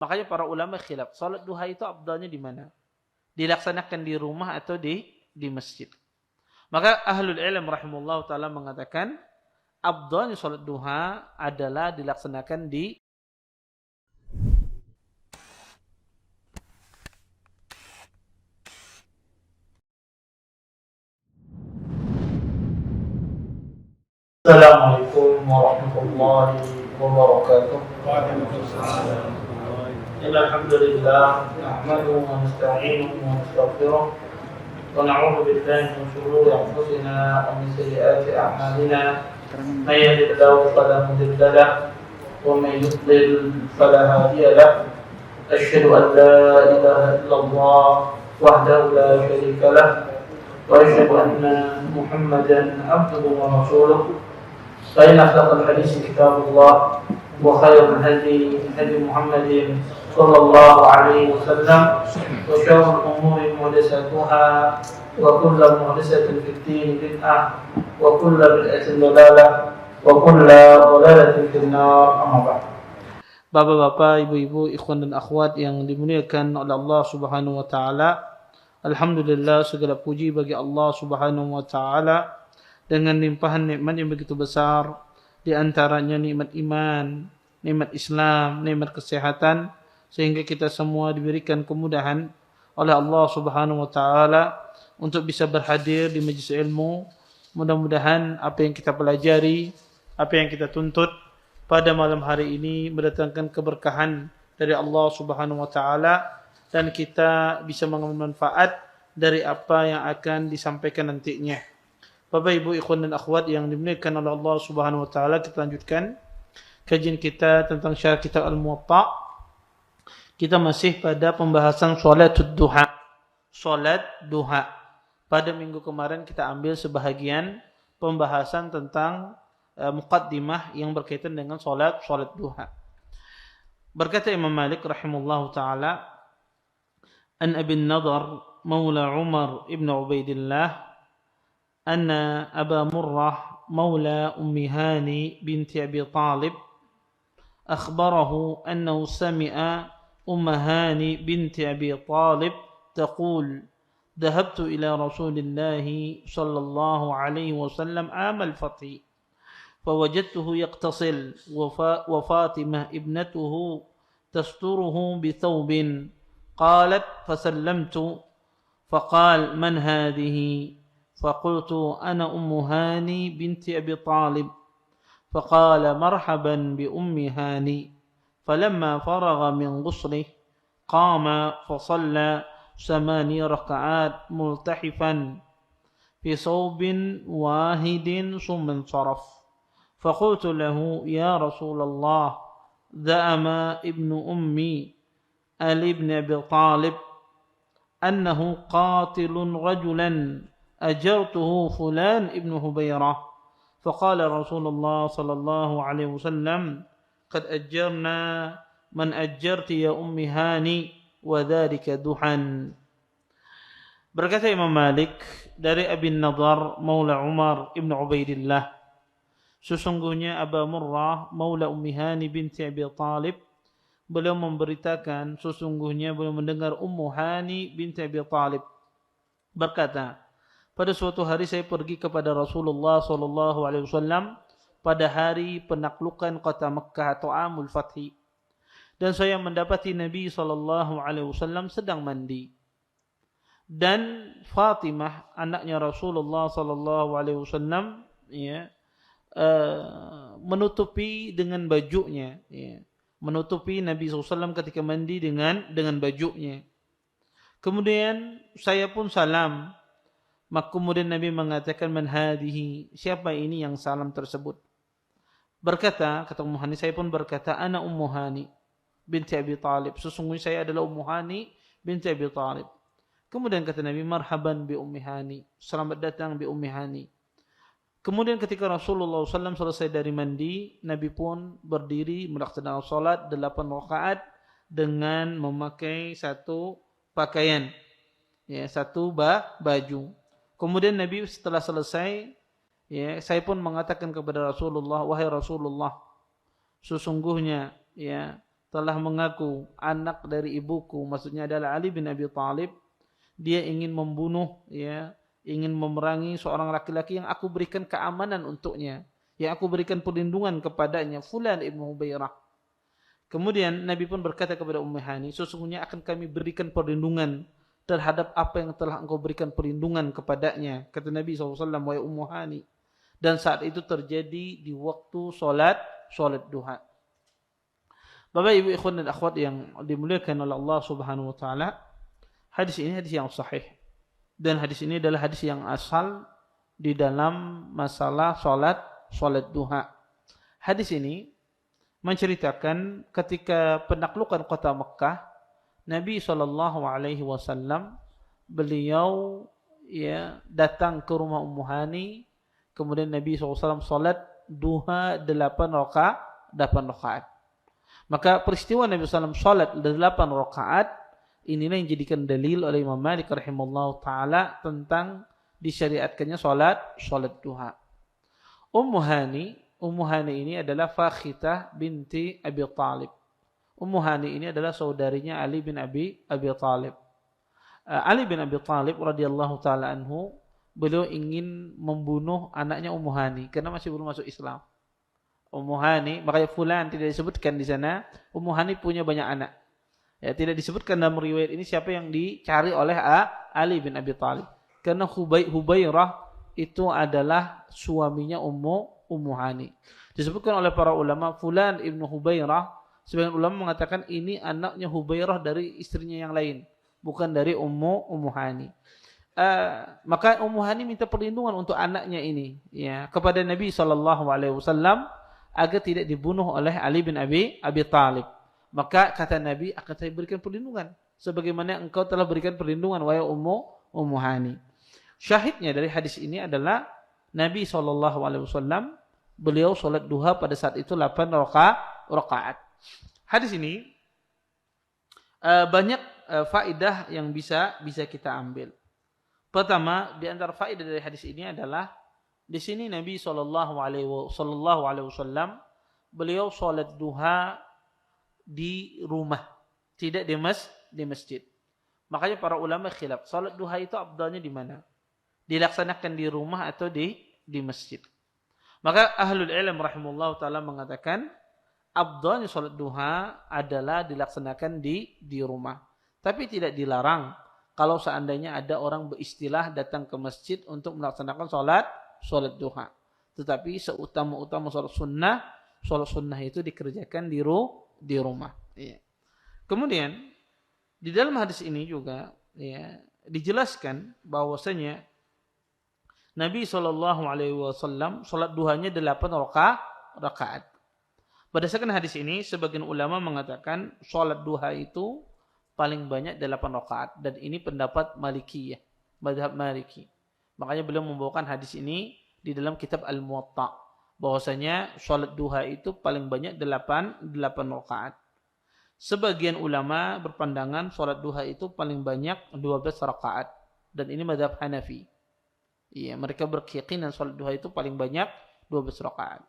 Makanya para ulama khilaf, salat duha itu afdalnya di mana? Dilaksanakan di rumah atau di masjid. Maka ahlul ilm rahimahullah taala mengatakan afdalnya salat duha adalah dilaksanakan di Assalamualaikum warahmatullahi wabarakatuh. Alhamdulillah, nahmaduhu wa nasta'inuhu wa nastaghfiruh wa na'udzu billahi min shururi anfusina wa min sayyiati a'malina. May yahdihillahu fala mudilla lahu wa may yudlil fala hadiya lahu. Asyhadu an la ilaha illallah wahdahu la syarika lahu wa asyhadu anna Muhammadan abduhu wa rasuluh. فإن أصدق الحديث كتاب الله وخير الهدي هدي محمد صلى الله عليه وسلم وشر الأمور محدثاتها وكل محدثة في الدين بدعة وكل بدعة ضلالة وكل ضلالة في النار أما بعد. Bapak-bapak, ibu-ibu, ikhwan dan akhwat yang dimuliakan oleh Allah Subhanahu wa taala. Alhamdulillah, segala puji bagi Allah Subhanahu wa taala dengan limpahan nikmat yang begitu besar, di antaranya nikmat iman, nikmat Islam, nikmat kesehatan, sehingga kita semua diberikan kemudahan oleh Allah Subhanahu wa taala untuk bisa berhadir di majelis ilmu. Mudah-mudahan apa yang kita pelajari, apa yang kita tuntut pada malam hari ini mendatangkan keberkahan dari Allah Subhanahu wa taala dan kita bisa mengambil manfaat dari apa yang akan disampaikan nantinya. Bapak, Ibu, ikhwan dan akhwat yang dimuliakan oleh Allah Subhanahu wa taala, kita lanjutkan kajian kita tentang syarah kitab Al-Muwatta. Kita masih pada pembahasan salatud duha. Salat duha. Pada minggu kemarin kita ambil sebahagian pembahasan tentang muqaddimah yang berkaitan dengan salat duha. Berkata Imam Malik rahimahullahu taala, an Abi Nadhr maula Umar ibn Ubaidillah أن أبا مرة مولى أم هاني بنت أبي طالب أخبره أنه سمع أم هاني بنت أبي طالب تقول ذهبت إلى رسول الله صلى الله عليه وسلم عام الفتح فوجدته يغتسل وفاطمة ابنته تستره بثوب قالت فسلمت فقال من هذه فقلت أنا أم هاني بنت أبي طالب فقال مرحبا بأم هاني فلما فرغ من غسله قام فصلى 8 ركعات ملتحفا في صوب واحد ثم انصرف فقلت له يا رسول الله زعم ابن أمي علي بن أبي طالب أنه قاتل رجلا أجرته فلان ابن هبيرة فقال رسول الله صلى الله عليه وسلم قد أجرنا من أجرت يا أم هاني وذلك duhan. Berkata Imam Malik dari Abi Nadhr maula Umar ibn Ubaidillah, sesungguhnya Aba Murrah maula Ummi Hani binti Abi Talib, beliau memberitakan sesungguhnya beliau mendengar Ummu Hani binti Abi Talib berkata, pada suatu hari saya pergi kepada Rasulullah SAW pada hari penaklukan kota Mekkah atau Amul Fathi, dan saya mendapati Nabi SAW sedang mandi, dan Fatimah anaknya Rasulullah SAW menutupi dengan bajunya, menutupi Nabi SAW ketika mandi dengan bajunya. Kemudian saya pun salam. Maka kemudian Nabi mengatakan, man hadihi, siapa ini yang salam tersebut? Berkata, kata Ummu Hani, saya pun berkata, ana Ummu Hani binti Abi Talib, sesungguhnya saya adalah Ummu Hani binti Abi Talib. Kemudian kata Nabi, marhaban bi Ummi Hani, selamat datang bi Ummi Hani. Kemudian ketika Rasulullah SAW selesai dari mandi, Nabi pun berdiri melaksanakan salat 8 rakaat dengan memakai satu pakaian, satu baju. Kemudian Nabi setelah selesai, saya pun mengatakan kepada Rasulullah, wahai Rasulullah, sesungguhnya telah mengaku anak dari ibuku, maksudnya adalah Ali bin Abi Thalib, dia ingin membunuh, ya, ingin memerangi seorang laki-laki yang aku berikan keamanan untuknya, yang aku berikan perlindungan kepadanya, Fulan ibnu Hubairah. Kemudian Nabi pun berkata kepada Ummu Hani, sesungguhnya akan kami berikan perlindungan terhadap apa yang telah engkau berikan perlindungan kepadanya. Kata Nabi SAW, wahai Ummu Hani. Dan saat itu terjadi di waktu solat duha. Bapak ibu ikhwan dan akhwat yang dimuliakan oleh Allah Subhanahu wa taala, hadis ini hadis yang sahih. Dan hadis ini adalah hadis yang asal di dalam masalah solat duha. Hadis ini menceritakan ketika penaklukan kota Mekah, Nabi SAW beliau ya datang ke rumah Ummu Hani, kemudian Nabi SAW salat duha 8 rakaat. Maka peristiwa Nabi SAW salat 8 rakaat inilah yang dijadikan dalil oleh Imam Malik rahimahullah taala tentang disyariatkannya salat duha. Ummu Hani ini adalah Fakhitah binti Abi Thalib. Ummu Hani ini adalah saudarinya Ali bin Abi Thalib. Ali bin Abi Thalib radhiyallahu taala anhu, beliau ingin membunuh anaknya Ummu Hani karena masih belum masuk Islam. Ummu Hani, makanya fulan tidak disebutkan di sana. Ummu Hani punya banyak anak. Ya, tidak disebutkan dalam riwayat ini siapa yang dicari oleh Ali bin Abi Thalib. Karena Hubairah itu adalah suaminya Ummu Hani. Disebutkan oleh para ulama fulan ibnu Hubairah. Sebagian ulama mengatakan ini anaknya Hubairah dari istrinya yang lain, bukan dari Ummu Hani. Maka Ummu Hani minta perlindungan untuk anaknya ini, ya, kepada Nabi SAW agar tidak dibunuh oleh Ali bin Abi Thalib. Maka kata Nabi, akan saya berikan perlindungan sebagaimana engkau telah berikan perlindungan wahai Ummu Hani. Syahidnya dari hadis ini adalah Nabi SAW beliau salat duha pada saat itu 8 rakaat. Hadis ini banyak faedah yang bisa kita ambil. Pertama, di antara faedah dari hadis ini adalah di sini Nabi SAW beliau salat duha di rumah, tidak di masjid. Makanya para ulama khilaf, salat duha itu afdalnya di mana? Dilaksanakan di rumah atau di masjid. Maka ahlul ilm rahimahullah taala mengatakan afdalnya salat duha adalah dilaksanakan di rumah. Tapi tidak dilarang kalau seandainya ada orang beristilah datang ke masjid untuk melaksanakan salat duha. Tetapi seutama-utama salat sunnah itu dikerjakan di rumah. Ya. Kemudian di dalam hadis ini juga ya, dijelaskan bahwasanya Nabi SAW salat duhanya 8 rakaat. Berdasarkan hadis ini, sebagian ulama mengatakan salat duha itu paling banyak 8 rakaat. Dan ini pendapat Malikiyah, mazhab Maliki. Makanya beliau membawakan hadis ini di dalam kitab Al-Muwatta. Bahwasanya salat duha itu paling banyak 8 rakaat. Sebagian ulama berpandangan salat duha itu paling banyak 12 rakaat. Dan ini mazhab Hanafi. Iya, mereka berkeyakinan salat duha itu paling banyak 12 rakaat.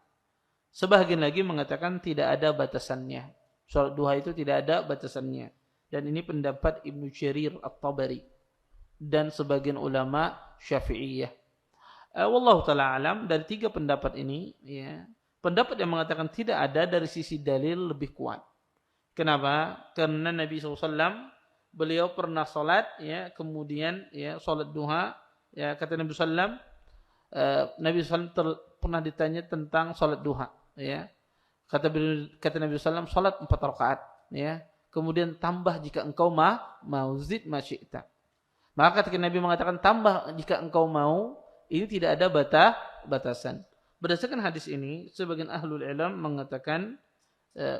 Sebagian lagi mengatakan tidak ada batasannya. Salat duha itu tidak ada batasannya. Dan ini pendapat Ibnu Jarir At-Tabari dan sebagian ulama Syafi'iyah. Wallahu taala alam, dari 3 pendapat ini, ya, pendapat yang mengatakan tidak ada dari sisi dalil lebih kuat. Kenapa? Karena Nabi SAW beliau pernah salat, ya, kemudian ya salat duha, ya, kata Nabi SAW, Nabi SAW pernah ditanya tentang salat duha, ya. Kata Nabi SAW, salat 4 rakaat, ya. Kemudian tambah jika engkau mau, zid ma syi'ta. Maka ketika Nabi mengatakan tambah jika engkau mau, ini tidak ada batasan. Berdasarkan hadis ini, sebagian ahlul ilm mengatakan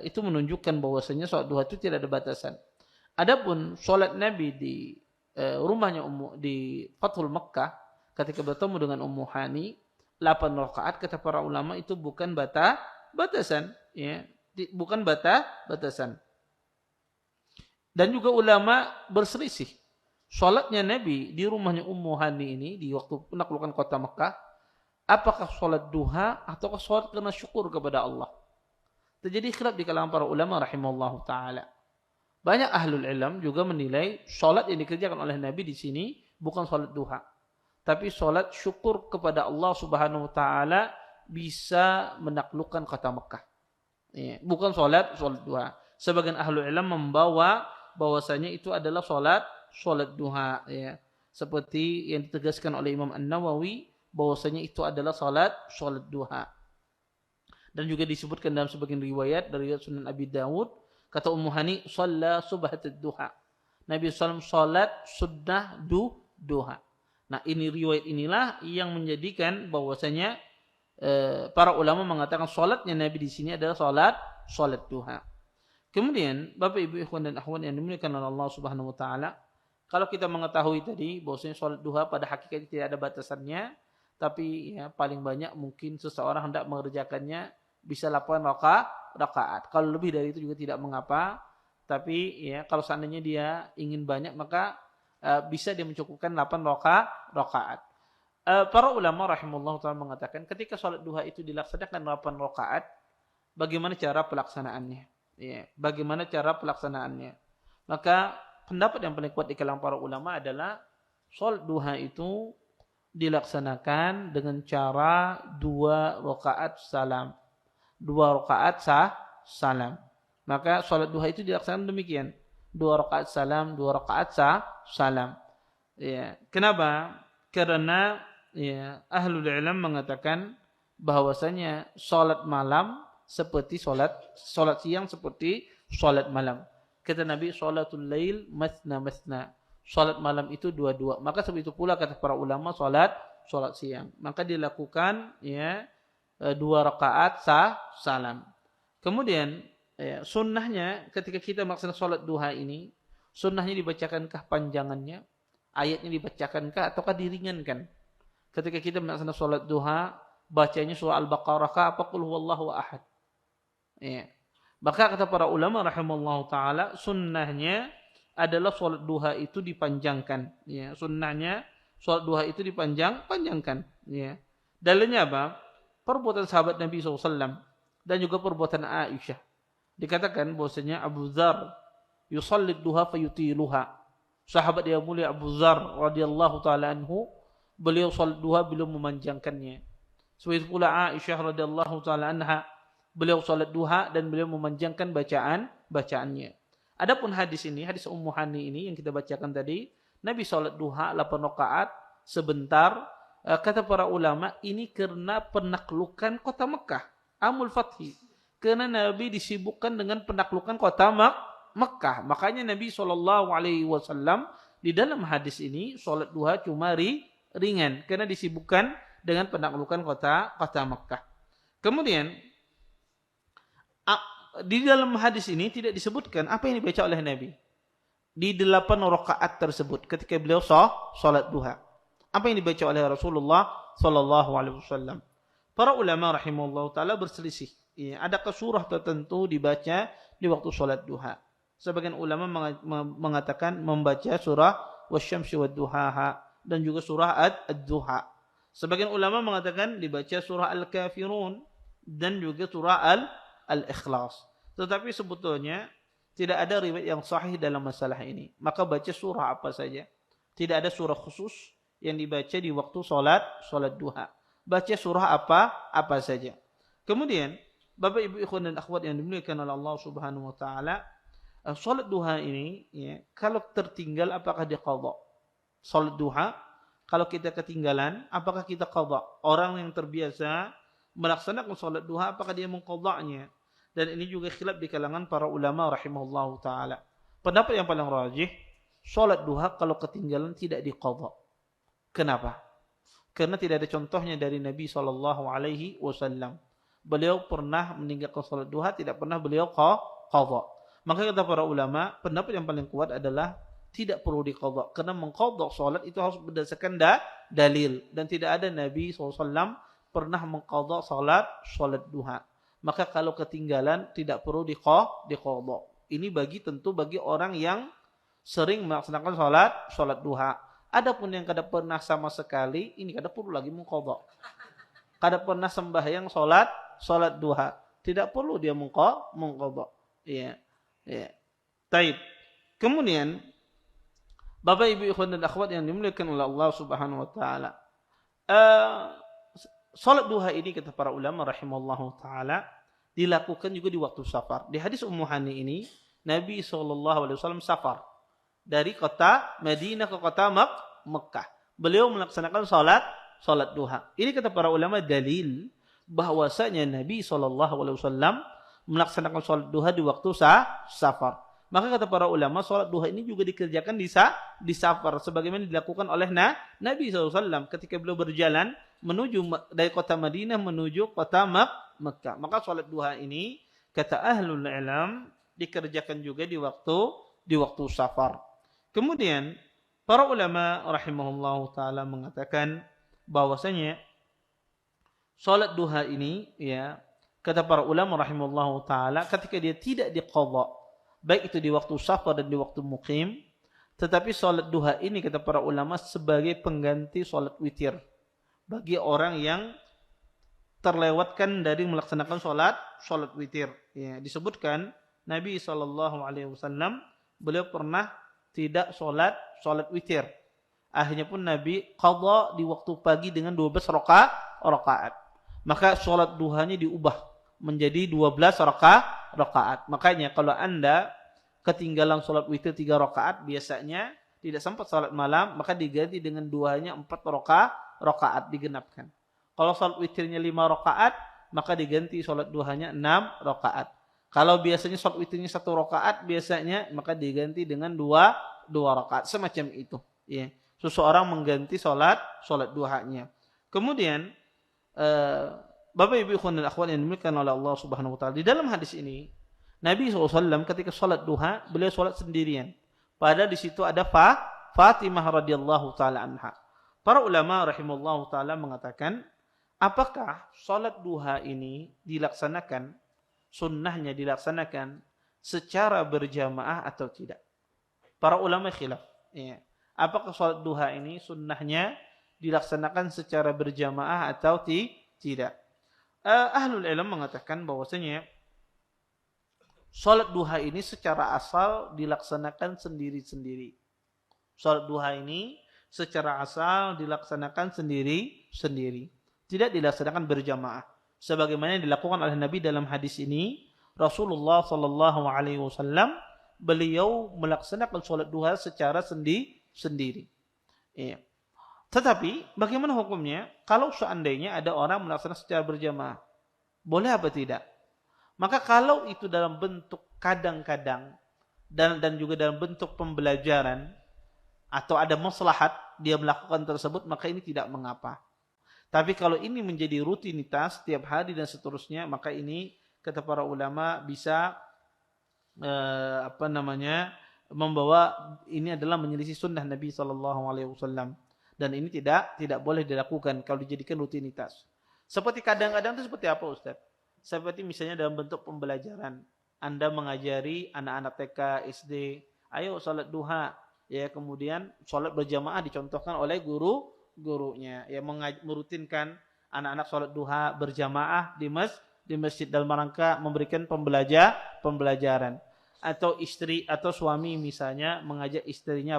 itu menunjukkan bahwasanya salat duha itu tidak ada batasan. Adapun salat Nabi di rumahnya di Fathul Makkah ketika bertemu dengan Ummu Hani 8 rakaat, kata para ulama itu bukan batasan, ya, bukan batasan. Dan juga ulama berselisih. Salatnya Nabi di rumahnya Ummu Hani ini di waktu penaklukan kota Mekah, apakah salat duha ataukah salat karena syukur kepada Allah? terjadi khilaf di kalangan para ulama rahimahullahu taala. Banyak ahlul ilm juga menilai salat yang dikerjakan oleh Nabi di sini bukan salat duha, tapi salat syukur kepada Allah Subhanahu wa taala bisa menaklukkan kota Mekah. Ya, bukan salat duha. Sebagian ahlul ilm membawa bahwasanya itu adalah salat duha, ya. Seperti yang ditegaskan oleh Imam An-Nawawi bahwasanya itu adalah salat duha. Dan juga disebutkan dalam sebagian riwayat dari Sunan Abi Dawud, kata Ummu Hani, shalla subhatud duha. Nabi SAW salat sunnah duha. Nah, ini riwayat inilah yang menjadikan bahwasanya para ulama mengatakan salatnya Nabi di sini adalah salat duha. Kemudian, Bapak Ibu ikhwan dan akhwat yang dimuliakan oleh Allah Subhanahu wa taala, kalau kita mengetahui tadi bahwasanya salat duha pada hakikatnya tidak ada batasannya, tapi ya paling banyak mungkin seseorang hendak mengerjakannya bisa 8 rakaat. Kalau lebih dari itu juga tidak mengapa, tapi ya kalau seandainya dia ingin banyak maka bisa dia mencukupkan 8 rakaat. Para ulama rahimahullah ta'ala mengatakan ketika salat duha itu dilaksanakan 8 rakaat, bagaimana cara pelaksanaannya? Ya, bagaimana cara pelaksanaannya? Maka pendapat yang paling kuat di kalangan para ulama adalah salat duha itu dilaksanakan dengan cara 2 rakaat salam. 2 rakaat salam. Maka salat duha itu dilaksanakan demikian. 2 rakaat salam, 2 rakaat salam. Ya, kenapa? Karena ya, ahlul ilm mengatakan bahwasanya salat malam seperti salat siang seperti salat malam. Kata Nabi, salatul lail masna. Salat malam itu 2-2. Maka seperti itu pula kata para ulama salat siang. Maka dilakukan ya 2 rakaat salam. Kemudian ya, sunnahnya ketika kita melaksanakan salat duha ini, sunnahnya dibacakankah panjangannya? Ayatnya dibacakankah ataukah diringankan? Ketika kita melaksanakan salat duha, bacanya surah Al-Baqarah kah apa qul huwallahu ahad? Ya. Maka kata para ulama rahimallahu taala, sunnahnya adalah salat duha itu dipanjangkan, ya. Sunnahnya salat duha itu panjangkan, ya. Dalilnya apa? Perbuatan sahabat Nabi SAW dan juga perbuatan Aisyah. Dikatakan bahwasanya Abu Dzar yusalli duha fayutiluha. Sahabat yang mulia Abu Dzar radhiyallahu taala anhu, beliau salat duha beliau memanjangkannya. Seperti pula Aisyah radhiyallahu taala anha, beliau salat duha dan beliau memanjangkan bacaannya. Adapun hadis ini, hadis Ummu Hani ini yang kita bacakan tadi, Nabi salat duha 8 rakaat sebentar. Kata para ulama, ini karena penaklukan kota Mekah, Amul Fathi. Karena Nabi disibukkan dengan penaklukan kota Mekah. Makanya Nabi SAW di dalam hadis ini salat duha cuma ringan karena disibukkan dengan penaklukan kota Mekah. Kemudian di dalam hadis ini tidak disebutkan apa yang dibaca oleh Nabi di 8 rakaat tersebut ketika beliau salat duha. Apa yang dibaca oleh Rasulullah sallallahu alaihi wasallam? Para ulama rahimahullah taala berselisih. Ya, adakah surah tertentu dibaca di waktu salat duha? Sebagian ulama mengatakan membaca surah wasyamsi wadduhaha dan juga surah ad-duha. Sebagian ulama mengatakan dibaca surah Al-Kafirun dan juga surah Al-Ikhlas. Tetapi sebetulnya tidak ada riwayat yang sahih dalam masalah ini. Maka baca surah apa saja. Tidak ada surah khusus yang dibaca di waktu salat duha. Baca surah apa saja. Kemudian, Bapak Ibu ikhwan dan akhwat yang dimuliakan oleh Allah Subhanahu wa taala, salat duha ini ya, kalau tertinggal apakah dia qadha? Salat duha kalau kita ketinggalan apakah kita qadha? Orang yang terbiasa melaksanakan salat duha apakah dia mengqadha'nya? Dan ini juga khilaf di kalangan para ulama rahimahullahu taala. Pendapat yang paling rajih, salat duha kalau ketinggalan tidak diqadha. Kenapa? Karena tidak ada contohnya dari Nabi SAW. Beliau pernah meninggalkan salat duha, tidak pernah beliau qadha. Maka kata para ulama, pendapat yang paling kuat adalah tidak perlu diqadha. Karena mengqadha salat itu harus berdasarkan dalil. Dan tidak ada Nabi SAW pernah mengqadha salat duha. Maka kalau ketinggalan tidak perlu diqadha. Ini tentu bagi orang yang sering melaksanakan salat duha. Adapun yang kada pernah sama sekali, ini kada perlu lagi mengqadha. Kada pernah sembahyang salat duha. Tidak perlu dia mengqadha. Ya. Ya. Taib. Kemudian Bapak Ibu ikhwan dan akhwat yang dimuliakan oleh Allah Subhanahu wa taala. Salat duha ini kata para ulama rahimallahu taala dilakukan juga di waktu safar. Di hadis Ummu Hani ini Nabi SAW safar dari kota Madinah ke kota Mekkah. Beliau melaksanakan salat duha. Ini kata para ulama dalil bahwasanya Nabi SAW melaksanakan salat duha di waktu safar. Maka kata para ulama salat duha ini juga dikerjakan di safar sebagaimana dilakukan oleh Nabi SAW ketika beliau berjalan menuju dari kota Madinah menuju kota Mekkah. Maka salat duha ini kata ahlul ilm dikerjakan juga di waktu safar. Kemudian para ulama rahimahullahu taala mengatakan bahwasanya salat duha ini ya kata para ulama rahimahullahu taala ketika dia tidak diqadha baik itu di waktu safar dan di waktu muqim, tetapi salat duha ini kata para ulama sebagai pengganti salat witir bagi orang yang terlewatkan dari melaksanakan salat witir. Ya, disebutkan Nabi SAW beliau pernah tidak salat witir. Akhirnya pun Nabi qadha di waktu pagi dengan 12 rakaat. Maka salat duhanya diubah menjadi 12 rakaat. Makanya kalau Anda ketinggalan salat witir 3 rakaat biasanya tidak sempat salat malam, maka diganti dengan duhanya 4 rakaat digenapkan. Kalau salat witirnya 5 rakaat, maka diganti salat duhanya 6 rakaat. Kalau biasanya salat witirnya 1 rakaat, biasanya maka diganti dengan 2 rakaat. Semacam itu. Ya. Seseorang mengganti salat duhanya. Kemudian Bapak Ibu ikhwan dan akhwat yang dimuliakan oleh Allah Subhanahu wa taala. Di dalam hadis ini Nabi SAW ketika salat duha beliau salat sendirian. Padahal di situ ada Fatimah radhiyallahu taala anha. Para ulama rahimallahu taala mengatakan, apakah salat duha ini dilaksanakan sunnahnya dilaksanakan secara berjamaah atau tidak? Para ulama khilaf. Ya. Apakah salat duha ini sunnahnya dilaksanakan secara berjamaah atau tidak? Ahlul ilm mengatakan bahwasanya salat duha ini secara asal dilaksanakan sendiri-sendiri. Salat duha ini secara asal dilaksanakan sendiri-sendiri. Tidak dilaksanakan berjamaah. Sebagaimana yang dilakukan oleh Nabi dalam hadis ini, Rasulullah SAW beliau melaksanakan salat duha secara sendiri. Iya. Tetapi bagaimana hukumnya kalau seandainya ada orang melaksanakan secara berjamaah? Boleh apa tidak? Maka kalau itu dalam bentuk kadang-kadang dan juga dalam bentuk pembelajaran atau ada maslahat dia melakukan tersebut, maka ini tidak mengapa. Tapi kalau ini menjadi rutinitas setiap hari dan seterusnya, maka ini kata para ulama bisa membawa ini adalah menyelisih sunnah Nabi SAW. Dan ini tidak boleh dilakukan kalau dijadikan rutinitas. Seperti kadang-kadang itu seperti apa Ustaz? Seperti misalnya dalam bentuk pembelajaran. Anda mengajari anak-anak TK, SD, ayo salat duha. Ya, kemudian salat berjamaah dicontohkan oleh gurunya. Ya, merutinkan anak-anak salat duha berjamaah di masjid dalam rangka memberikan pembelajaran. Atau istri atau suami misalnya mengajak istrinya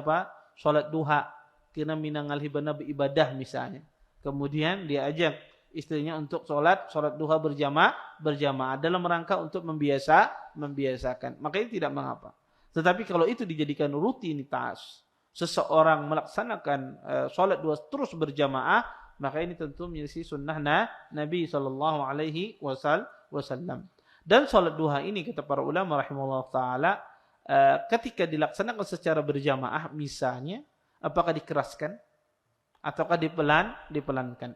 salat duha. Kena minangal hibana beribadah misalnya. Kemudian dia ajak istrinya untuk salat duha berjamaah dalam rangka untuk membiasakan. Maka ini tidak mengapa. Tetapi kalau itu dijadikan rutinitas, seseorang melaksanakan salat duha terus berjamaah, maka ini tentu menjadi sunnah Nabi sallallahu alaihi wasallam. Dan salat duha ini kata para ulama rahimahullah taala ketika dilaksanakan secara berjamaah misalnya apakah dikeraskan ataukah dipelankan?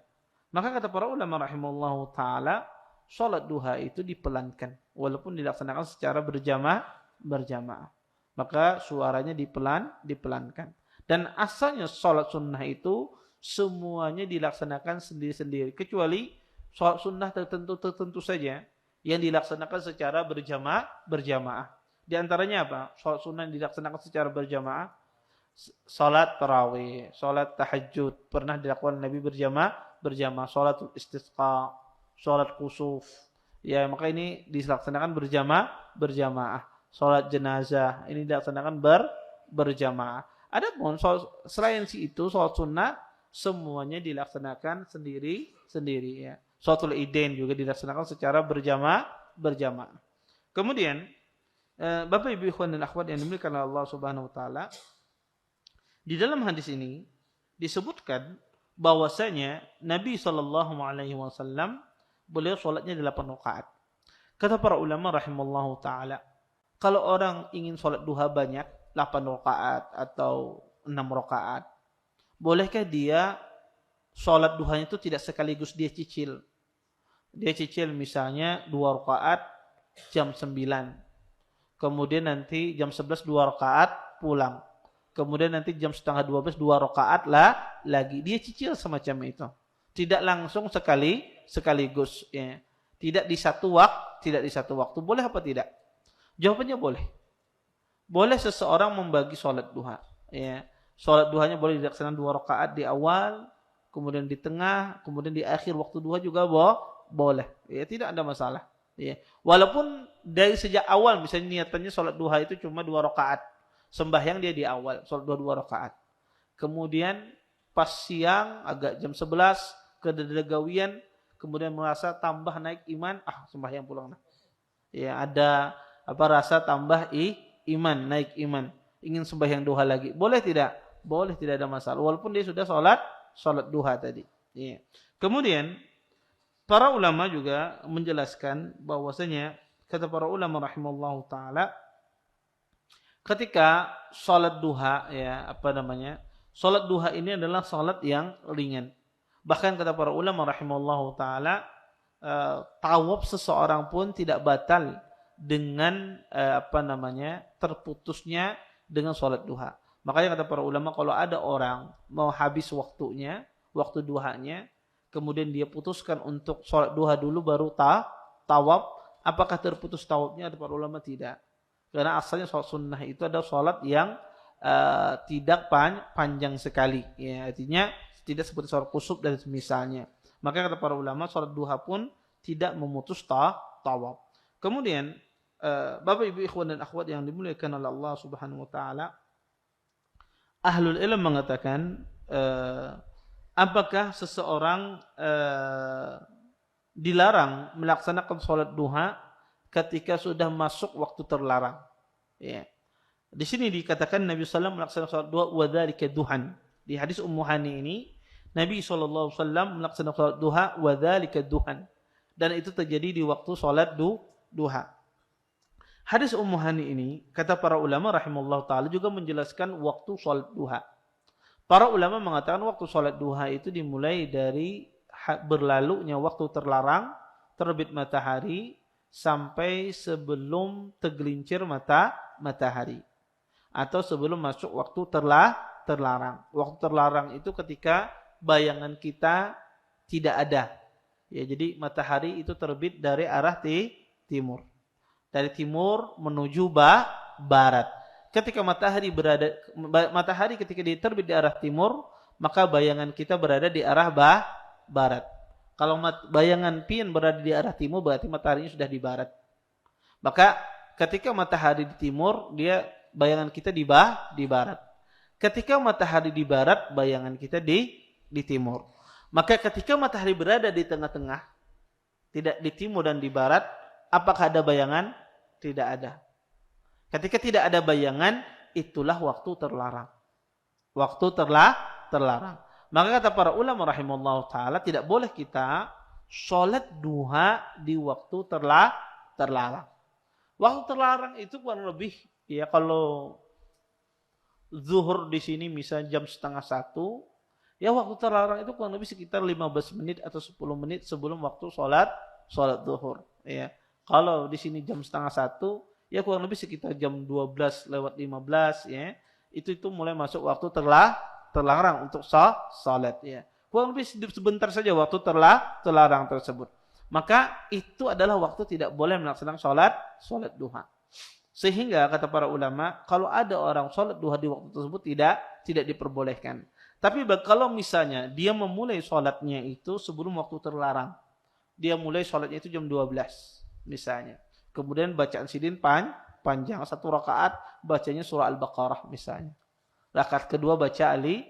Maka kata para ulama rahimahullahu taala, salat duha itu dipelankan walaupun dilaksanakan secara berjamaah. Maka suaranya dipelankan. Dan asalnya salat sunnah itu semuanya dilaksanakan sendiri-sendiri kecuali salat sunnah tertentu saja yang dilaksanakan secara berjamaah. Di antaranya apa? Salat sunnah yang dilaksanakan secara berjamaah, salat tarawih, salat tahajud pernah dilakukan Nabi berjamaah, salatul istisqa, salat khusuf, Ya, maka ini dilaksanakan berjamaah. Salat jenazah ini dilaksanakan berjamaah. Adapun selain itu salat sunnah semuanya dilaksanakan sendiri ya. Salatul Idain juga dilaksanakan secara berjamaah. Kemudian Bapak Ibu ikhwan dan akhwat yang dimuliakan oleh Allah Subhanahu wa taala, di dalam hadis ini disebutkan bahwasanya Nabi sallallahu alaihi wasallam beliau salatnya 8 rakaat. Kata para ulama rahimallahu taala, kalau orang ingin salat duha banyak 8 rakaat atau 6 rakaat, bolehkah dia salat duhanya itu tidak sekaligus dia cicil? Dia cicil misalnya 2 rakaat jam 9. Kemudian nanti jam 11 2 rakaat pulang. Kemudian nanti jam setengah 12 2 rakaat lagi. Dia cicil semacam itu. Tidak langsung sekaligus ya. Tidak di satu waktu. Boleh apa tidak? Jawabannya boleh. Boleh seseorang membagi salat duha ya. Salat duhanya boleh dilaksanakan 2 rakaat di awal, kemudian di tengah, kemudian di akhir waktu duha juga boleh. Ya, tidak ada masalah. Ya. Walaupun dari sejak awal misalnya niatannya salat duha itu cuma 2 rakaat. Sembahyang dia di awal, salat 2 rakaat. Kemudian pas siang agak jam 11 kedagawian, kemudian merasa tambah naik iman, sembahyang pulang nah. Ya, ada rasa tambah iman, naik iman. Ingin sembahyang duha lagi. Boleh tidak? Boleh, tidak ada masalah. Walaupun dia sudah salat duha tadi. Ya. Kemudian para ulama juga menjelaskan bahwasanya kata para ulama rahimallahu taala, ketika salat duha ya, salat duha ini adalah salat yang ringan. Bahkan kata para ulama rahimallahu taala, tawaf seseorang pun tidak batal dengan terputusnya dengan salat duha. Makanya kata para ulama, kalau ada orang mau habis waktu duhanya, kemudian dia putuskan untuk salat duha dulu baru tawaf, apakah terputus tawafnya? Kata para ulama tidak. Karena asalnya salat sunnah itu adalah salat yang tidak panjang sekali. Ya, artinya tidak seperti salat kusuf dan semisalnya. Maka kata para ulama, salat duha pun tidak memutus tawaf. Kemudian Bapak Ibu ikhwan dan akhwat yang dimuliakan oleh Allah Subhanahu wa taala, ahlul ilm mengatakan apakah seseorang dilarang melaksanakan salat duha ketika sudah masuk waktu terlarang? Ya. Di sini dikatakan Nabi sallallahu alaihi wasallam melaksanakan salat duha wa dzalika duhan. Di hadis Ummu Hani ini Nabi sallallahu alaihi wasallam melaksanakan salat duha wa dzalika duhan. Dan itu terjadi di waktu salat duha. Hadis Ummu Hani ini kata para ulama rahimallahu taala juga menjelaskan waktu salat duha. Para ulama mengatakan waktu salat duha itu dimulai dari berlalunya waktu terlarang, terbit matahari, sampai sebelum tergelincir matahari. Atau sebelum masuk waktu terlarang. Waktu terlarang itu ketika bayangan kita tidak ada. Ya, jadi matahari itu terbit dari arah timur. Dari timur menuju barat. Ketika matahari ketika dia terbit di arah timur, maka bayangan kita berada di arah barat. Kalau bayangan pian berada di arah timur, berarti mataharinya sudah di barat. Maka ketika matahari di timur, bayangan kita di barat. Ketika matahari di barat, bayangan kita di timur. Maka ketika matahari berada di tengah-tengah, tidak di timur dan di barat, apakah ada bayangan? Tidak ada. Ketika tidak ada bayangan, itulah waktu terlarang. Waktu terlarang. Maka kata para ulama rahimallahu taala, tidak boleh kita sholat duha di waktu terlarang. Waktu terlarang itu kurang lebih, ya kalau zuhur di sini misalnya jam 12:30, ya waktu terlarang itu kurang lebih sekitar 15 menit atau 10 menit sebelum waktu sholat zuhur. Ya. Kalau di sini jam 12:30, ya kurang lebih sekitar jam 12:15 ya. Itu mulai masuk waktu terlarang untuk salat ya. Kurang lebih sebentar saja waktu terlarang tersebut. Maka itu adalah waktu tidak boleh melaksanakan salat duha. Sehingga kata para ulama, kalau ada orang salat duha di waktu tersebut tidak diperbolehkan. Tapi kalau misalnya dia memulai salatnya itu sebelum waktu terlarang, dia mulai sholatnya itu jam 12 misalnya. Kemudian bacaan sidin panjang, 1 rakaat bacanya surah Al-Baqarah misalnya. Rakaat kedua baca Ali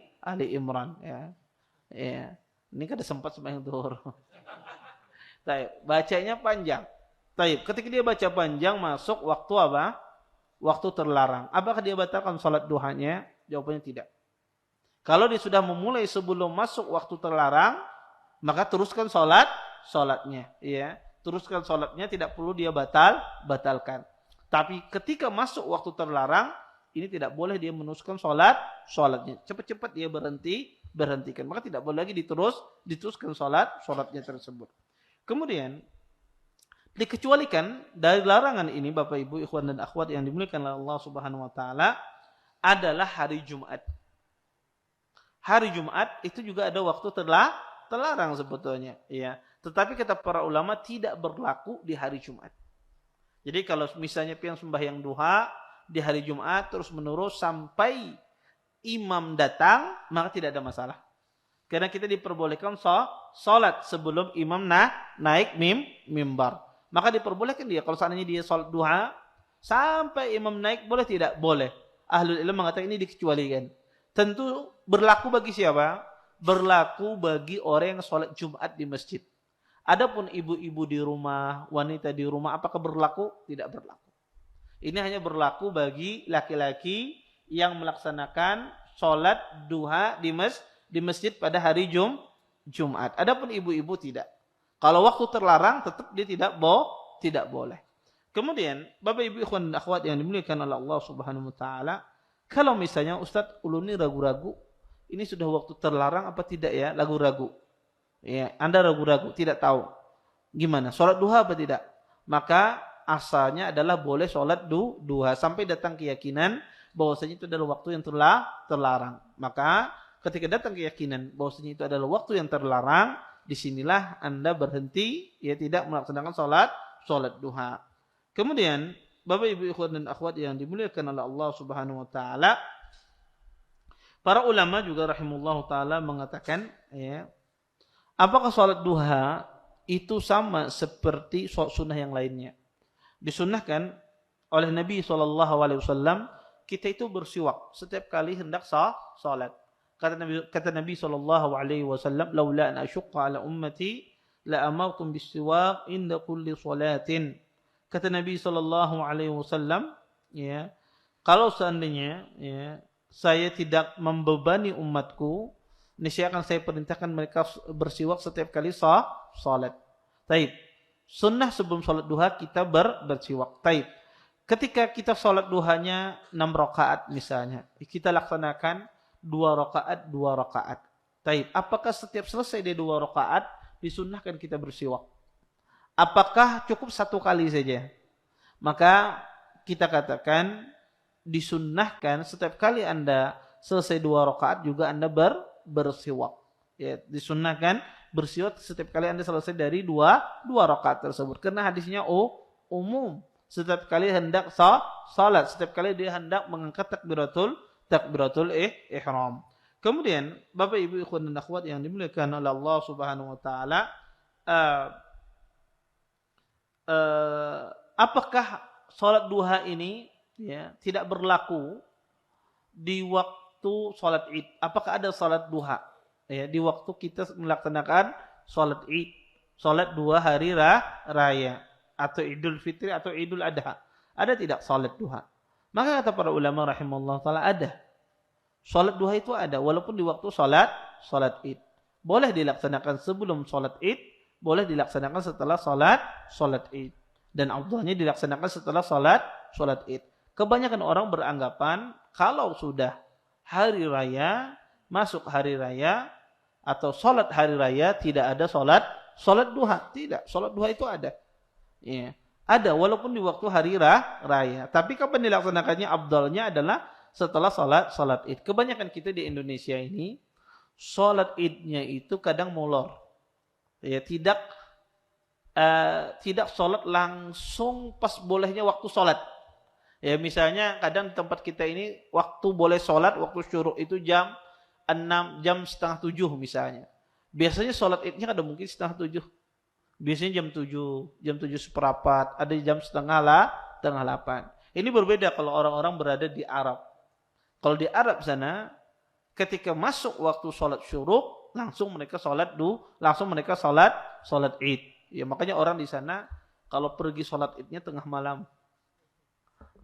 Imran ya. Ya. Ini kada sempat sembahyang zuhur. Baik, bacanya panjang. Baik, ketika dia baca panjang masuk waktu apa? Waktu terlarang. Apakah dia batalkan salat duhanya? Jawabannya tidak. Kalau dia sudah memulai sebelum masuk waktu terlarang, maka teruskan salatnya, ya. Teruskan salatnya, tidak perlu dia batalkan. Tapi ketika masuk waktu terlarang, ini tidak boleh dia meneruskan salatnya. Cepat-cepat dia berhentikan. Maka tidak boleh lagi diteruskan salatnya tersebut. Kemudian dikecualikan dari larangan ini, Bapak Ibu, ikhwan dan akhwat yang dimuliakan oleh Allah Subhanahu wa taala, adalah hari Jumat. Hari Jumat itu juga ada waktu terlarang sebetulnya, ya. Tetapi kata para ulama tidak berlaku di hari Jumat. Jadi kalau misalnya pian sembahyang duha di hari Jumat terus menerus sampai imam datang, maka tidak ada masalah. Karena kita diperbolehkan salat sebelum imam naik mimbar. Maka diperbolehkan dia, kalau seandainya dia salat duha sampai imam naik, boleh tidak? Boleh. Ahlul ilm mengatakan ini dikecualikan. Tentu berlaku bagi siapa? Berlaku bagi orang yang sholat Jumat di masjid. Adapun ibu-ibu di rumah, wanita di rumah, apakah berlaku? Tidak berlaku. Ini hanya berlaku bagi laki-laki yang melaksanakan sholat duha di masjid pada hari Jumat. Adapun ibu-ibu tidak. Kalau waktu terlarang, tetap dia tidak boleh. Kemudian, Bapak Ibu ikhwan dan akhwat yang dimuliakan oleh Allah Subhanahu wa taala, kalau misalnya Ustadz ulun ini ragu-ragu, ini sudah waktu terlarang apa tidak ya? Ragu-ragu. Ya, Anda ragu-ragu, tidak tahu. Gimana? Salat duha apa tidak? Maka asalnya adalah boleh salat duha sampai datang keyakinan bahwasanya itu adalah waktu yang terlarang. Maka ketika datang keyakinan bahwasanya itu adalah waktu yang terlarang, disinilah Anda berhenti, ya, tidak melaksanakan salat duha. Kemudian Bapak Ibu ikhwan dan akhwat yang dimuliakan oleh Allah Subhanahu wa taala, para ulama juga rahimahullah taala mengatakan, ya, apakah salat duha itu sama seperti salat sunnah yang lainnya? Disunnahkan oleh Nabi SAW, kita itu bersiwak setiap kali hendak salat. Kata Nabi SAW, laula an asyqa ala ummati la amartum bisiwak inda kulli salatin. Kata Nabi SAW, ya, kalau seandainya, ya, saya tidak membebani umatku, niscaya akan saya perintahkan mereka bersiwak setiap kali salat. Taib. Sunnah sebelum salat duha kita bersiwak. Taib. Ketika kita salat duhanya 6 rakaat misalnya, kita laksanakan 2 rakaat. Taib. Apakah setiap selesai dari 2 rakaat disunnahkan kita bersiwak? Apakah cukup 1 kali saja? Maka kita katakan disunnahkan setiap kali Anda selesai 2 rakaat juga Anda bersiwak. Ya, disunnahkan bersiwak setiap kali Anda selesai dari 2 rakaat tersebut. Karena hadisnya umum. Setiap kali hendak salat, setiap kali dia hendak mengangkat takbiratul ihram. Kemudian Bapak Ibu ikhwan dan akhwat yang dimuliakan oleh Allah Subhanahu wa taala, apakah salat duha ini, ya, tidak berlaku di waktu salat Id? Apakah ada salat duha, ya, di waktu kita melaksanakan salat Id, salat 2 hari raya atau Idul Fitri atau Idul Adha? Ada tidak salat duha? Maka kata para ulama rahimahullah taala, ada. Salat duha itu ada walaupun di waktu salat Id. Boleh dilaksanakan sebelum salat Id, boleh dilaksanakan setelah salat Id, dan afdhalnya dilaksanakan setelah salat Id. Kebanyakan orang beranggapan kalau sudah hari raya, masuk hari raya atau salat hari raya, tidak ada salat duha. Tidak, salat duha itu ada. Ya, ada walaupun di waktu hari raya. Tapi kapan dilaksanakannya? Afdhalnya adalah setelah salat Id. Kebanyakan kita di Indonesia ini salat Idnya itu kadang molor. Ya, tidak sholat langsung pas bolehnya waktu sholat. Ya, misalnya kadang di tempat kita ini waktu boleh sholat, waktu syuruk itu jam 6, jam setengah 7 misalnya. Biasanya sholat Idnya kadang mungkin setengah 7. Biasanya jam 7 seperempat, ada jam setengah 8. Ini berbeda kalau orang-orang berada di Arab. Kalau di Arab sana, ketika masuk waktu sholat syuruk, langsung mereka sholat Id. Ya makanya orang di sana kalau pergi sholat Idnya tengah malam.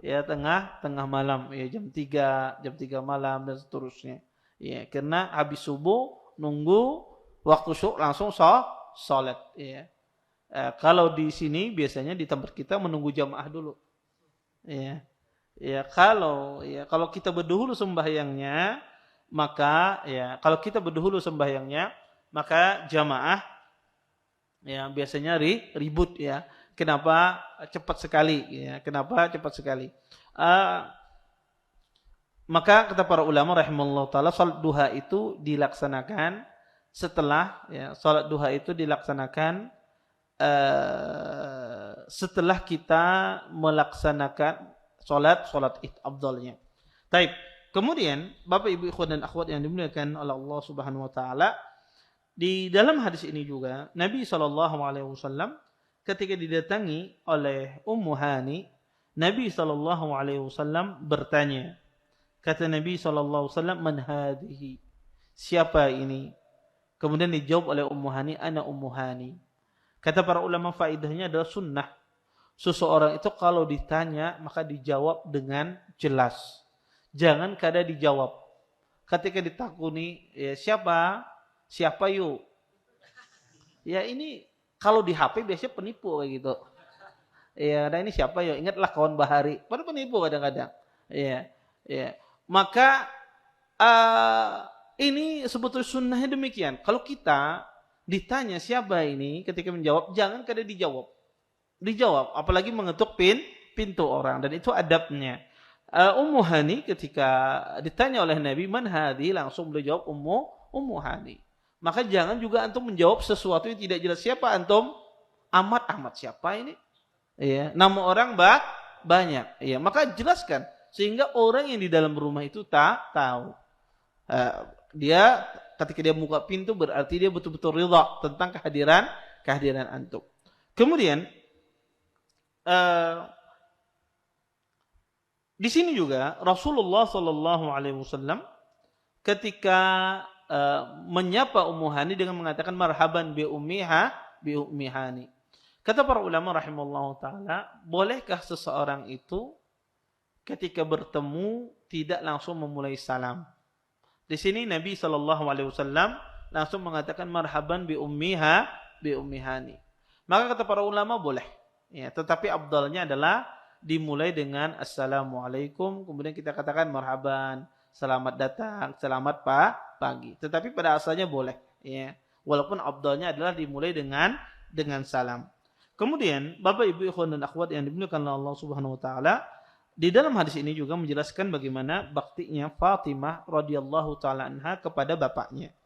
Ya tengah malam, ya jam 3 malam dan seterusnya. Ya, karena habis subuh nunggu waktu syuruk langsung sholat. Ya. Kalau di sini biasanya di tempat kita menunggu jamaah dulu. Ya. Ya, kalau kita berdahulu sembahyangnya, maka jamaah ya biasanya ribut ya. Kenapa cepat sekali ya? Maka kata para ulama rahimahullah taala, salat duha itu dilaksanakan setelah setelah kita melaksanakan salat Id afdalnya. Taib. Kemudian Bapak Ibu ikhwan dan akhwat yang dimuliakan oleh Allah Subhanahu wa taala, di dalam hadis ini juga Nabi SAW ketika didatangi oleh Ummu Hani, Nabi SAW bertanya. Kata Nabi SAW, "Man hadhihi?" Siapa ini? Kemudian dijawab oleh Ummu Hani, "Ana Ummu Hani." Kata para ulama, faedahnya adalah sunnah. Seseorang itu kalau ditanya maka dijawab dengan jelas. Jangan kada dijawab. Ketika ditakuni, ya siapa? Siapa yuk? Ya ini kalau di HP biasanya penipu kayak gitu. Ya, nah ini siapa yuk? Ingatlah kawan Bahari. Pada penipu kadang-kadang. Ya. Maka ini sebetulnya sunnahnya demikian. Kalau kita ditanya siapa ini, ketika menjawab jangan kada dijawab. Dijawab, apalagi mengetuk pintu orang, dan itu adabnya. Ummu Hani ketika ditanya oleh Nabi, "Man hadhi?" langsung beliau jawab Ummu Hani. Maka jangan juga antum menjawab sesuatu yang tidak jelas. Siapa antum? Amat siapa ini? Ya, nama orang banyak. Ya, maka jelaskan sehingga orang yang di dalam rumah itu tahu. Dia ketika dia buka pintu berarti dia betul-betul ridha tentang kehadiran antum. Kemudian di sini juga Rasulullah SAW ketika menyapa Ummu Hani dengan mengatakan marhaban bi ummi Hani. Kata para ulama rahimallahu taala, bolehkah seseorang itu ketika bertemu tidak langsung memulai salam? Di sini Nabi SAW langsung mengatakan marhaban bi ummi Hani. Maka kata para ulama boleh. Ya, tetapi afdalnya adalah dimulai dengan assalamualaikum, kemudian kita katakan marhaban, selamat datang, selamat pagi. Tetapi pada asalnya boleh, ya. Walaupun afdalnya adalah dimulai dengan salam. Kemudian Bapak Ibu ikhwan dan akhwat yang dimuliakan oleh Allah Subhanahu wa taala, di dalam hadis ini juga menjelaskan bagaimana baktinya Fatimah radhiyallahu taala anha kepada bapaknya.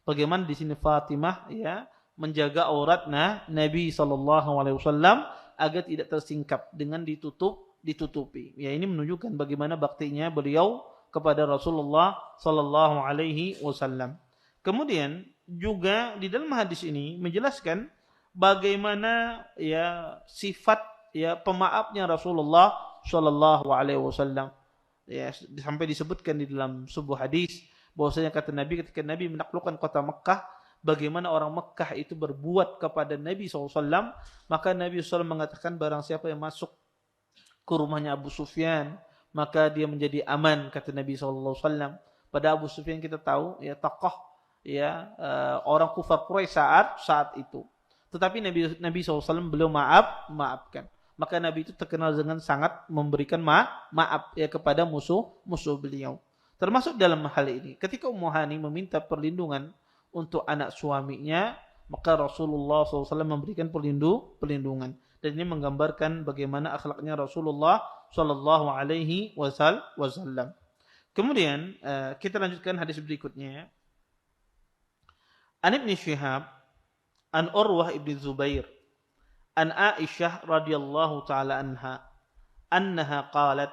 Bagaimana di sini Fatimah ya menjaga auratnya Nabi SAW agar tidak tersingkap dengan ditutupi. Ya, ini menunjukkan bagaimana baktinya beliau kepada Rasulullah SAW. Kemudian juga di dalam hadis ini menjelaskan bagaimana ya sifat ya pemaafnya Rasulullah SAW. Ya, sampai disebutkan di dalam sebuah hadis bahwasanya kata Nabi ketika Nabi menaklukkan kota Mekah, bagaimana orang Mekah itu berbuat kepada Nabi SAW, maka Nabi SAW mengatakan barang siapa yang masuk ke rumahnya Abu Sufyan, maka dia menjadi aman, kata Nabi SAW. Pada Abu Sufyan kita tahu ya tokoh ya orang kufar Quraisy saat itu. Tetapi Nabi SAW beliau maafkan. Maka Nabi itu terkenal dengan sangat memberikan maaf ya kepada musuh beliau. Termasuk dalam hal ini, ketika Ummu Hani meminta perlindungan untuk anak suaminya, maka Rasulullah SAW memberikan perlindungan. Dan ini menggambarkan bagaimana akhlaknya Rasulullah SAW. Kemudian kita lanjutkan hadis berikutnya. An Ibn Shihab, an Urwah ibn Zubair, an Aisyah radhiyallahu taala anha qalat,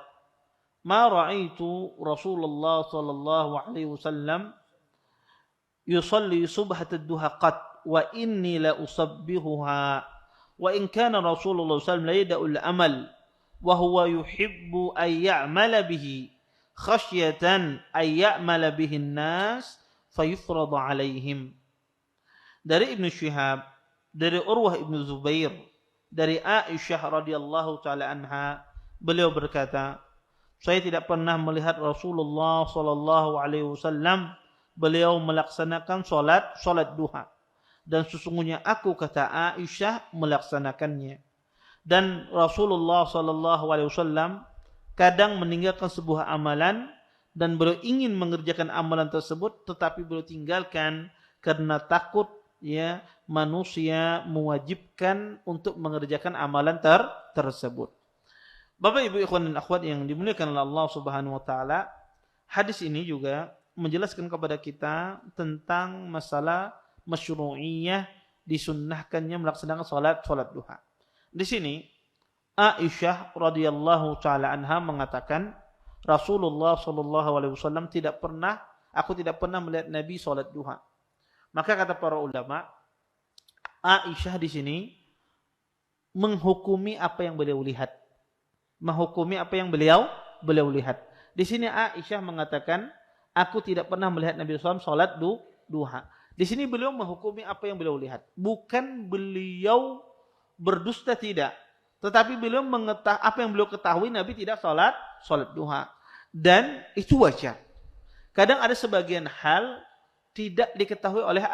ma ra'aitu Rasulullah sallallahu alaihi wasallam yusalli subhat ad-duha qat wa inni la usabbihuha wa in kana Rasulullah sallallahu alaihi wasallam la yada'ul amal wa huwa yuhibbu ay ya'mala bihi khasyatan ay ya'mala bihi an-nas fayufradu alaihim. Dari Ibnu Syihab, dari Urwah Ibnu Zubair, dari Aisyah radhiyallahu taala anha, beliau berkata, saya tidak pernah melihat Rasulullah sallallahu alaihi wasallam beliau melaksanakan salat duha, dan sesungguhnya aku, kata Aisyah, melaksanakannya. Dan Rasulullah sallallahu alaihi wasallam kadang meninggalkan sebuah amalan dan beliau ingin mengerjakan amalan tersebut tetapi beliau tinggalkan karena takut ya manusia mewajibkan untuk mengerjakan amalan tersebut. Bapak Ibu ikhwan dan akhwat yang dimuliakan oleh Allah Subhanahu wa taala, hadis ini juga menjelaskan kepada kita tentang masalah masyru'iyah disunnahkannya melaksanakan salat duha. Di sini Aisyah radhiyallahu taala anha mengatakan Rasulullah sallallahu alaihi wasallam aku tidak pernah melihat Nabi salat duha. Maka kata para ulama, Aisyah di sini menghukumi apa yang beliau lihat. Menghukumi apa yang beliau lihat. Di sini Aisyah mengatakan, aku tidak pernah melihat Nabi SAW salat duha. Di sini beliau menghukumi apa yang beliau lihat. Bukan beliau berdusta, tidak. Tetapi beliau apa yang beliau ketahui Nabi tidak salat duha. Dan itu wajar. Kadang ada sebagian hal tidak diketahui oleh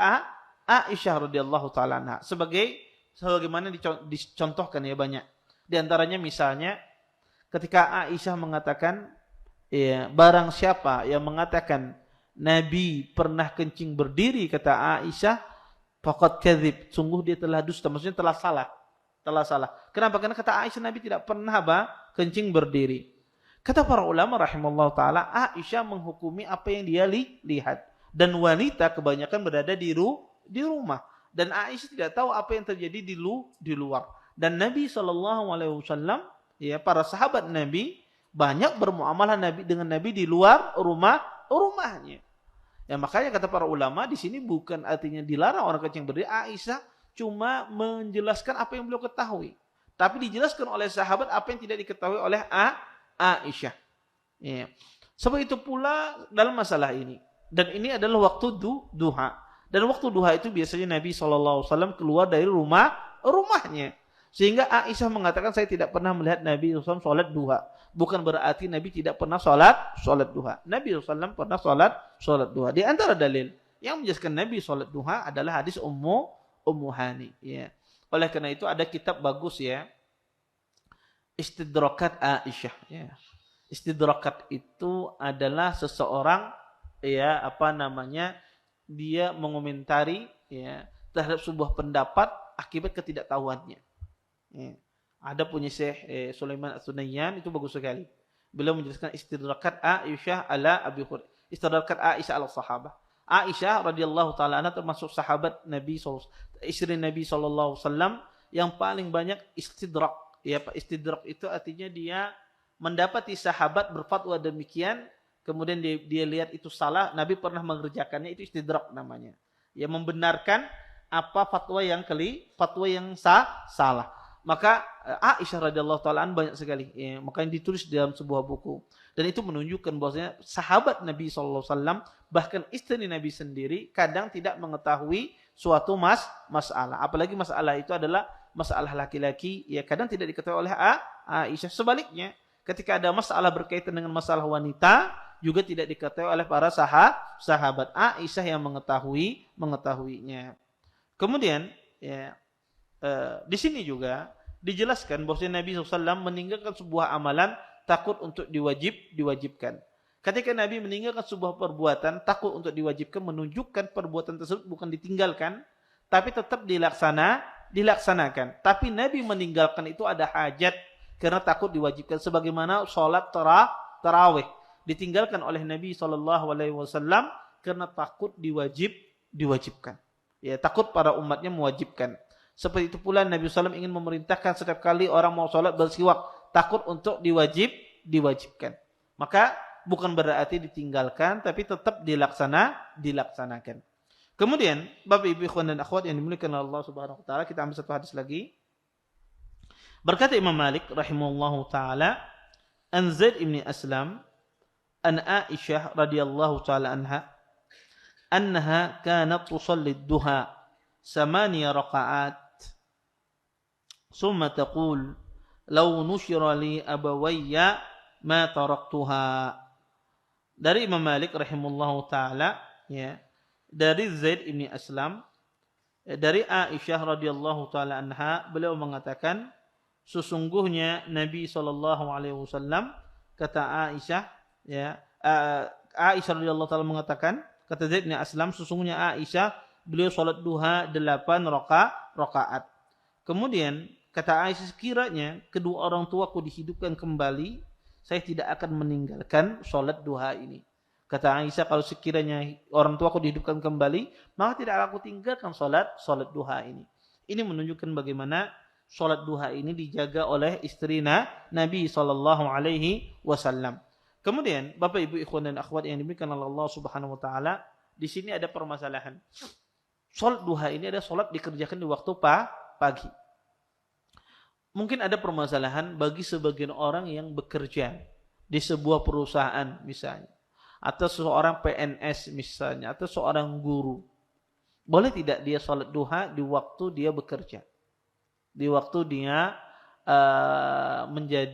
Aisyah radhiyallahu taala anha. Sebagaimana dicontohkan ya banyak. Di antaranya misalnya ketika Aisyah mengatakan, ya, barang siapa yang mengatakan Nabi pernah kencing berdiri, kata Aisyah, faqad kadzib, sungguh dia telah dusta, maksudnya telah salah. Kenapa? Karena kata Aisyah Nabi tidak pernah kencing berdiri. Kata para ulama rahimallahu taala, Aisyah menghukumi apa yang dia lihat. Dan wanita kebanyakan berada di rumah. Dan Aisyah tidak tahu apa yang terjadi di luar. Dan Nabi SAW, ya, para sahabat Nabi banyak bermuamalah dengan Nabi di luar rumahnya. Ya, makanya kata para ulama di sini bukan artinya dilarang orang kencing berdiri. Aisyah cuma menjelaskan apa yang beliau ketahui. Tapi dijelaskan oleh sahabat apa yang tidak diketahui oleh Aisyah. Ya. Sebab itu pula dalam masalah ini. Dan ini adalah waktu duha. Dan waktu duha itu biasanya Nabi SAW keluar dari rumahnya. Sehingga Aisyah mengatakan, saya tidak pernah melihat Nabi SAW salat duha. Bukan berarti Nabi tidak pernah salat duha. Nabi SAW pernah salat duha. Di antara dalil yang menjelaskan Nabi salat duha adalah hadis Ummu Hani. Ya. Oleh karena itu ada kitab bagus ya, Istidrakat Aisyah. Ya. Istidrakat itu adalah seseorang ya dia mengomentari ya terhadap sebuah pendapat akibat ketidaktahuannya. Ya. Ada punya Syekh Sulaiman As-Sunayyan, itu bagus sekali. Beliau menjelaskan istidrakat Aisyah ala Abi Hurairah. Istidrakat Aisyah ala sahabah. Aisyah radhiyallahu taala anha termasuk sahabat Nabi istri Nabi sallallahu alaihi wasallam yang paling banyak istidrak. Ya, istidrak itu artinya dia mendapati sahabat berfatwa demikian, kemudian dia lihat itu salah, Nabi pernah mengerjakannya, itu istidrak namanya. Ya, membenarkan apa fatwa yang salah. Maka Aisyah radhiyallahu taala banyak sekali, ya, makanya ditulis dalam sebuah buku. Dan itu menunjukkan bahwasanya sahabat Nabi sallallahu alaihi wasallam, bahkan istri Nabi sendiri kadang tidak mengetahui suatu masalah. Apalagi masalah itu adalah masalah laki-laki, ya kadang tidak diketahui oleh Aisyah. Sebaliknya, ketika ada masalah berkaitan dengan masalah wanita, juga tidak diketahui oleh para sahabat. Aisyah yang mengetahuinya. Kemudian, ya, di sini juga dijelaskan bahwa Nabi SAW meninggalkan sebuah amalan takut untuk diwajibkan. Ketika Nabi meninggalkan sebuah perbuatan takut untuk diwajibkan, menunjukkan perbuatan tersebut bukan ditinggalkan, tapi tetap dilaksanakan. Tapi Nabi meninggalkan itu ada hajat karena takut diwajibkan, sebagaimana sholat tarawih ditinggalkan oleh Nabi SAW karena takut diwajibkan. Ya, takut para umatnya mewajibkan. Seperti itu pula Nabi SAW ingin memerintahkan setiap kali orang mau sholat bersiwak, takut untuk diwajibkan. Maka bukan berarti ditinggalkan, tapi tetap dilaksanakan. Kemudian, Bapak Ibu ikhwan dan akhwat yang dimuliakan oleh Allah Subhanahu wa taala, kita ambil satu hadis lagi. Berkata Imam Malik rahimahullahu taala, an Zaid bin Aslam an Aisyah radhiyallahu taala annaha kanat tusalli ad-duha 8 raka'at thumma taqul law nushira li abawayya ma taraktuha. Dari Imam Malik rahimahullahu taala, ya, dari Zaid bin Aslam, dari Aisyah radhiyallahu taala anha, beliau mengatakan sesungguhnya Nabi sallallahu alaihi wasallam, kata Aisyah, ya, Aisyah radhiyallahu taala mengatakan, kata Zaid bin Aslam, sesungguhnya Aisyah beliau salat duha 8 rakaat. Kemudian kata Aisyah, sekiranya kedua orang tuaku dihidupkan kembali, saya tidak akan meninggalkan salat duha ini. Kata Aisyah, kalau sekiranya orang tuaku dihidupkan kembali, maka tidak aku tinggalkan salat duha ini. Ini menunjukkan bagaimana salat duha ini dijaga oleh istri Nabi sallallahu alaihi wasallam. Kemudian, Bapak Ibu ikhwan dan akhwat yang dimuliakan oleh Allah Subhanahu wa taala, di sini ada permasalahan. Salat duha ini ada salat dikerjakan di waktu pagi. Mungkin ada permasalahan bagi sebagian orang yang bekerja di sebuah perusahaan misalnya, atau seorang PNS misalnya, atau seorang guru. Boleh tidak dia salat duha di waktu dia bekerja? Di waktu dia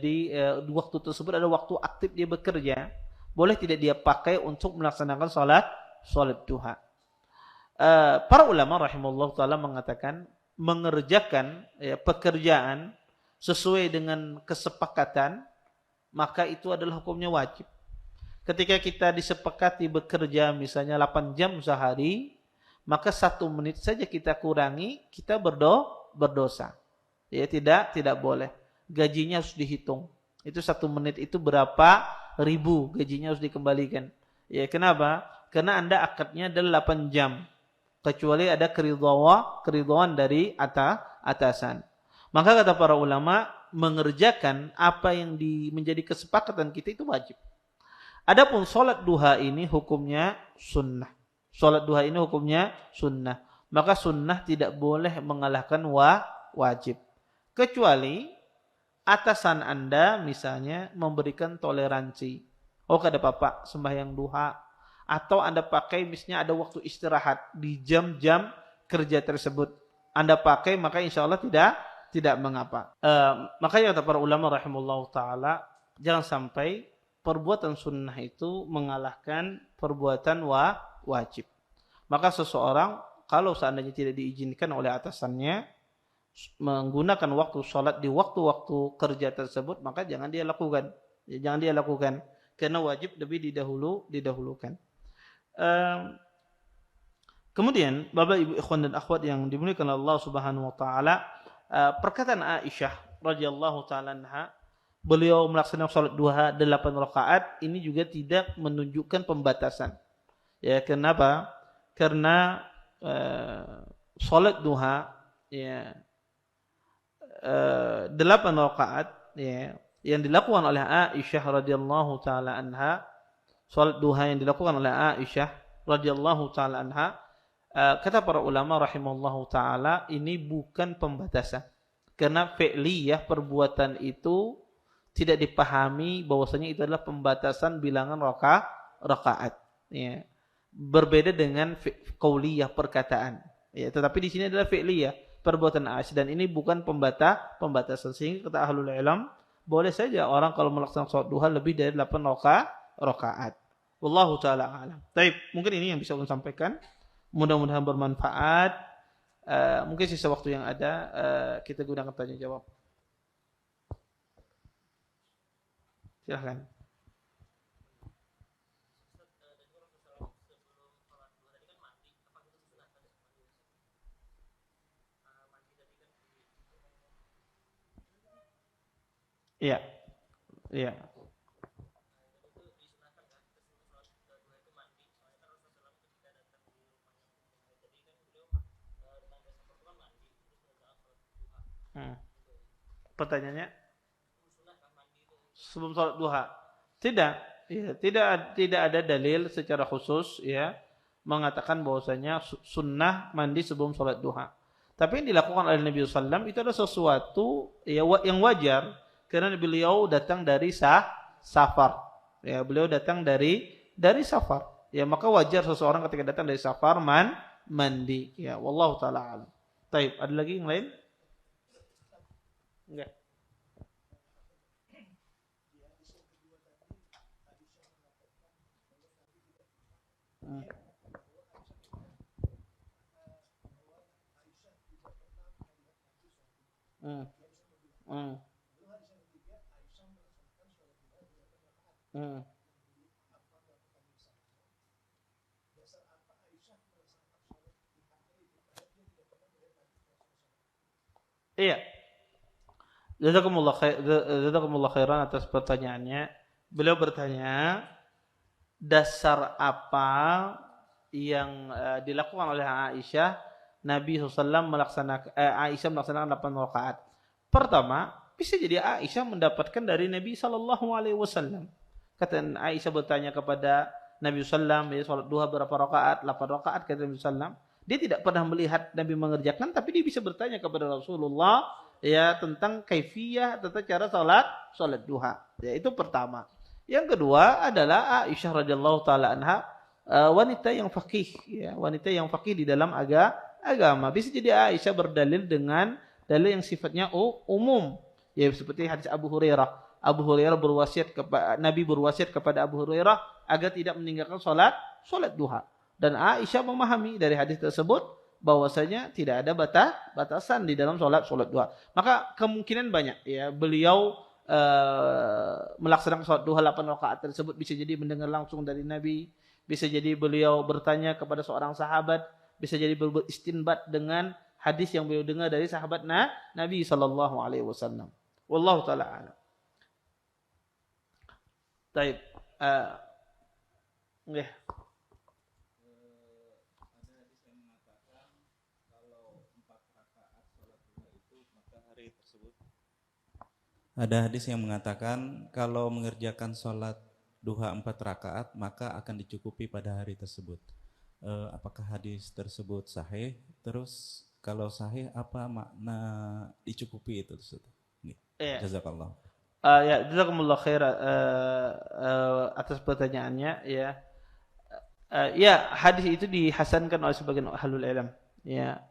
di waktu tersebut ada waktu aktif dia bekerja, boleh tidak dia pakai untuk melaksanakan salat duha? Para ulama rahimahullah taala mengatakan mengerjakan pekerjaan sesuai dengan kesepakatan, maka itu adalah hukumnya wajib. Ketika kita disepakati bekerja misalnya 8 jam sehari, maka 1 menit saja kita kurangi, kita berdosa. Ya, tidak boleh. Gajinya harus dihitung. Itu 1 menit itu berapa ribu, gajinya harus dikembalikan. Ya, kenapa? Karena Anda akadnya adalah 8 jam. Kecuali ada keridhaan dari atasan. Maka kata para ulama, mengerjakan apa yang menjadi kesepakatan kita itu wajib. Adapun salat duha ini hukumnya sunnah. Salat duha ini hukumnya sunnah. Maka sunnah tidak boleh mengalahkan wajib. Kecuali atasan Anda misalnya memberikan toleransi. Oh, kada apa-apa sembahyang duha. Atau Anda pakai misalnya ada waktu istirahat di jam-jam kerja tersebut. Anda pakai, maka insya Allah tidak mengapa. Makanya kata para ulama rahimahullah taala, jangan sampai perbuatan sunnah itu mengalahkan perbuatan wajib. Maka seseorang kalau seandainya tidak diizinkan oleh atasannya menggunakan waktu sholat di waktu-waktu kerja tersebut, maka jangan dia lakukan. Jangan dia lakukan karena wajib lebih didahulukan. Kemudian Bapak Ibu ikhwan dan akhwat yang dimuliakan Allah Subhanahu wa taala, perkataan Aisyah radhiyallahu taala anha, beliau melaksanakan salat duha 8 rakaat, ini juga tidak menunjukkan pembatasan. Ya, kenapa? Karena salat duha ya 8 rakaat ya yang dilakukan oleh Aisyah radhiyallahu taala anha, salat duha yang dilakukan oleh Aisyah radhiyallahu taala anha, kata para ulama rahimallahu taala, ini bukan pembatasan. Karena fi'liyah perbuatan itu tidak dipahami bahwasanya itu adalah pembatasan bilangan rakaat. Ya. Berbeda dengan qauliyah perkataan. Ya, tetapi di sini adalah fi'liyah perbuatan Aisyah, dan ini bukan pembatasan. Sehingga kata ahlul ilm, boleh saja orang kalau melaksanakan salat duha lebih dari 8 rakaat. Wallahu taala a'lam. Baik, mungkin ini yang bisa saya sampaikan. Mudah-mudahan bermanfaat. Mungkin sisa waktu yang ada kita gunakan tanya jawab. Silahkan. Iya. Iya. Pertanyaannya sebelum salat duha? Tidak, ya, tidak ada dalil secara khusus ya mengatakan bahwasanya sunnah mandi sebelum sholat duha. Tapi yang dilakukan oleh Nabi SAW itu adalah sesuatu yang wajar karena beliau datang dari safar. Ya, beliau datang dari safar. Ya, maka wajar seseorang ketika datang dari safar mandi. Ya, wallahu taala alam. Taib, ada lagi yang lain? Enggak. Hmm. Hmm. Hmm. Iya. Jazakumullah khairan atas pertanyaannya. Beliau bertanya, dasar apa yang dilakukan oleh Aisyah, Nabi SAW melaksanakan Aisyah melaksanakan 8 rakaat. Pertama, bisa jadi Aisyah mendapatkan dari Nabi SAW. Kata Aisyah bertanya kepada Nabi SAW, ya, salat duha berapa rakaat? 8 rakaat kata Nabi SAW. Dia tidak pernah melihat Nabi mengerjakan, tapi dia bisa bertanya kepada Rasulullah ya tentang kaifiyah, tentang cara salat duha. Ya, itu pertama. Yang kedua adalah Aisyah radhiyallahu taala anha, wanita yang faqih, ya, wanita yang faqih di dalam agama. Bisa jadi Aisyah berdalil dengan dalil yang sifatnya umum. Ya, seperti hadis Abu Hurairah. Abu Hurairah Nabi berwasiat kepada Abu Hurairah agar tidak meninggalkan salat duha. Dan Aisyah memahami dari hadis tersebut bahwasanya tidak ada batasan di dalam salat duha. Maka kemungkinan banyak ya beliau melaksanakan salat duha 8 rakaat tersebut bisa jadi mendengar langsung dari Nabi, bisa jadi beliau bertanya kepada seorang sahabat, bisa jadi beristinbat dengan hadis yang beliau dengar dari sahabat Nabi sallallahu alaihi wasallam. Wallahu taala a'lam. Baik. Nggih. Ada hadis yang mengatakan kalau mengerjakan sholat duha 4 rakaat maka akan dicukupi pada hari tersebut. Apakah hadis tersebut sahih? Terus kalau sahih apa makna dicukupi itu tersebut? Jazakallah. Ya, jazakumullah khair atas pertanyaannya ya. Ya, hadis itu dihasankan oleh sebagian ahlul ilm. Ya.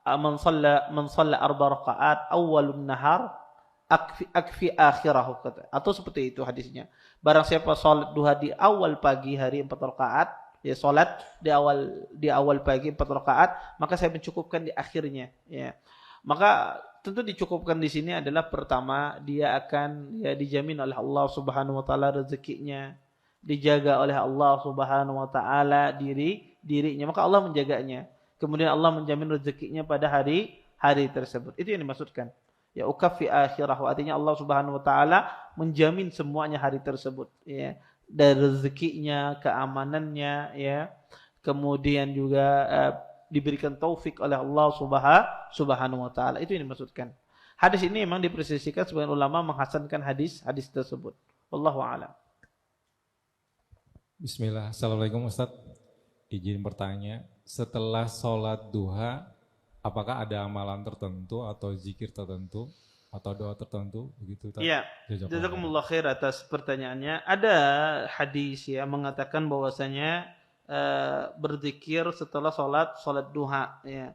Man shalla 4 rakaat awwalun nahar akfi akhirahu, atau seperti itu hadisnya. Barang siapa salat duha di awal pagi hari 4 rakaat, ya salat di awal pagi 4 rakaat, maka saya mencukupkan di akhirnya, ya. Maka tentu dicukupkan di sini adalah pertama dia akan ya dijamin oleh Allah Subhanahu wa taala rezekinya, dijaga oleh Allah Subhanahu wa taala dirinya, maka Allah menjaganya. Kemudian Allah menjamin rezekinya pada hari tersebut. Itu yang dimaksudkan. Ya ukaffi akhirahu, artinya Allah Subhanahu wa taala menjamin semuanya hari tersebut, ya. Dari rezekinya, keamanannya, ya. Kemudian juga diberikan taufik oleh Allah Subhanahu wa taala. Itu yang dimaksudkan. Hadis ini memang dipresisikan sebagian ulama menghasankan hadis tersebut. Wallahu a'lam. Bismillah. Assalamualaikum Ustaz. Izin bertanya, setelah sholat duha apakah ada amalan tertentu atau zikir tertentu atau doa tertentu begitu? Iya. Jazakumullah khair atas pertanyaannya. Ada hadis ya mengatakan bahwasanya berzikir setelah salat duha, ya.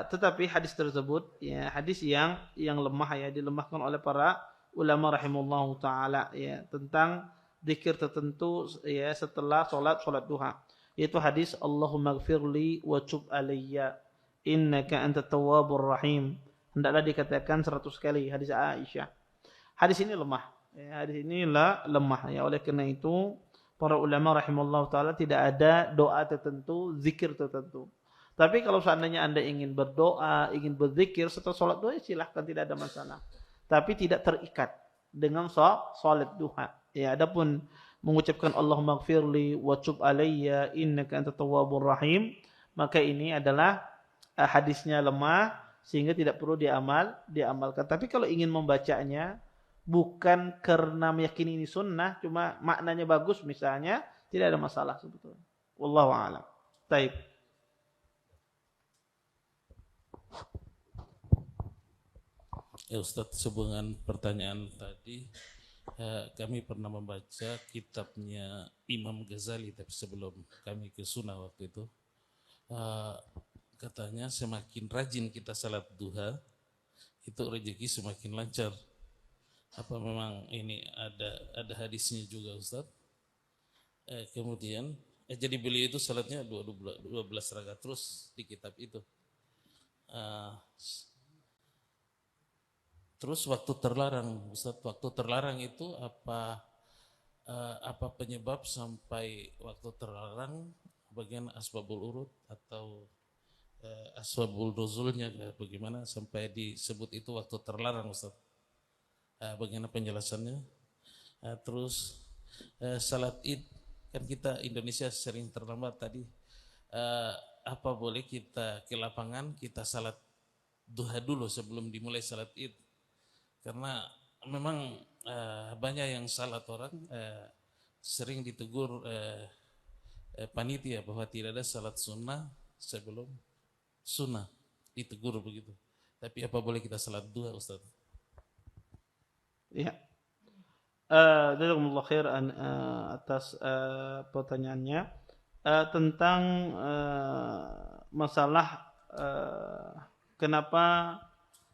Tetapi hadis tersebut ya hadis yang lemah, ya, dilemahkan oleh para ulama rahimallahu taala, ya, tentang zikir tertentu ya setelah salat duha. Yaitu hadis Allahumma ighfirli wa tub alayya innaka antat tawwabur rahim. Hendaklah dikatakan 100 kali hadis Aisyah. Hadis ini lemah. Ya, hadis ini lemah, ya. Oleh karena itu para ulama rahimallahu taala tidak ada doa tertentu, zikir tertentu. Tapi kalau seandainya Anda ingin berdoa, ingin berzikir setelah salat duha, silahkan, tidak ada masalah. Tapi tidak terikat dengan salat duha. Ya, adapun mengucapkan Allahumma ighfirli wa tub alayya innaka antat tawwabur rahim, maka ini adalah hadisnya lemah sehingga tidak perlu diamalkan. Tapi kalau ingin membacanya bukan karena meyakini ini sunnah, cuma maknanya bagus misalnya, tidak ada masalah sebetulnya. Wallahu a'lam. Taib. Ya Ustadz, sehubungan pertanyaan tadi, kami pernah membaca kitabnya Imam Ghazali, tapi sebelum kami ke sunnah waktu itu, katanya semakin rajin kita salat duha, itu rezeki semakin lancar. Apa memang ini ada hadisnya juga Ustadz? Kemudian, jadi beliau itu salatnya 12 rakaat terus di kitab itu. Terus waktu terlarang, Ustaz, waktu terlarang itu apa penyebab sampai waktu terlarang, bagian asbabul urut atau asbabul nuzulnya, bagaimana sampai disebut itu waktu terlarang, Ustaz? Bagaimana penjelasannya? Terus salat Id, kan kita Indonesia sering terlambat tadi. Apa boleh kita ke lapangan, kita salat duha dulu sebelum dimulai salat Id? Karena memang banyak yang salat orang sering ditegur panitia bahwa tidak ada salat sunnah sebelum sunnah, ditegur begitu. Tapi apa boleh kita salat duha, Ustaz? Ya. Jazakumullah khair atas pertanyaannya tentang masalah kenapa,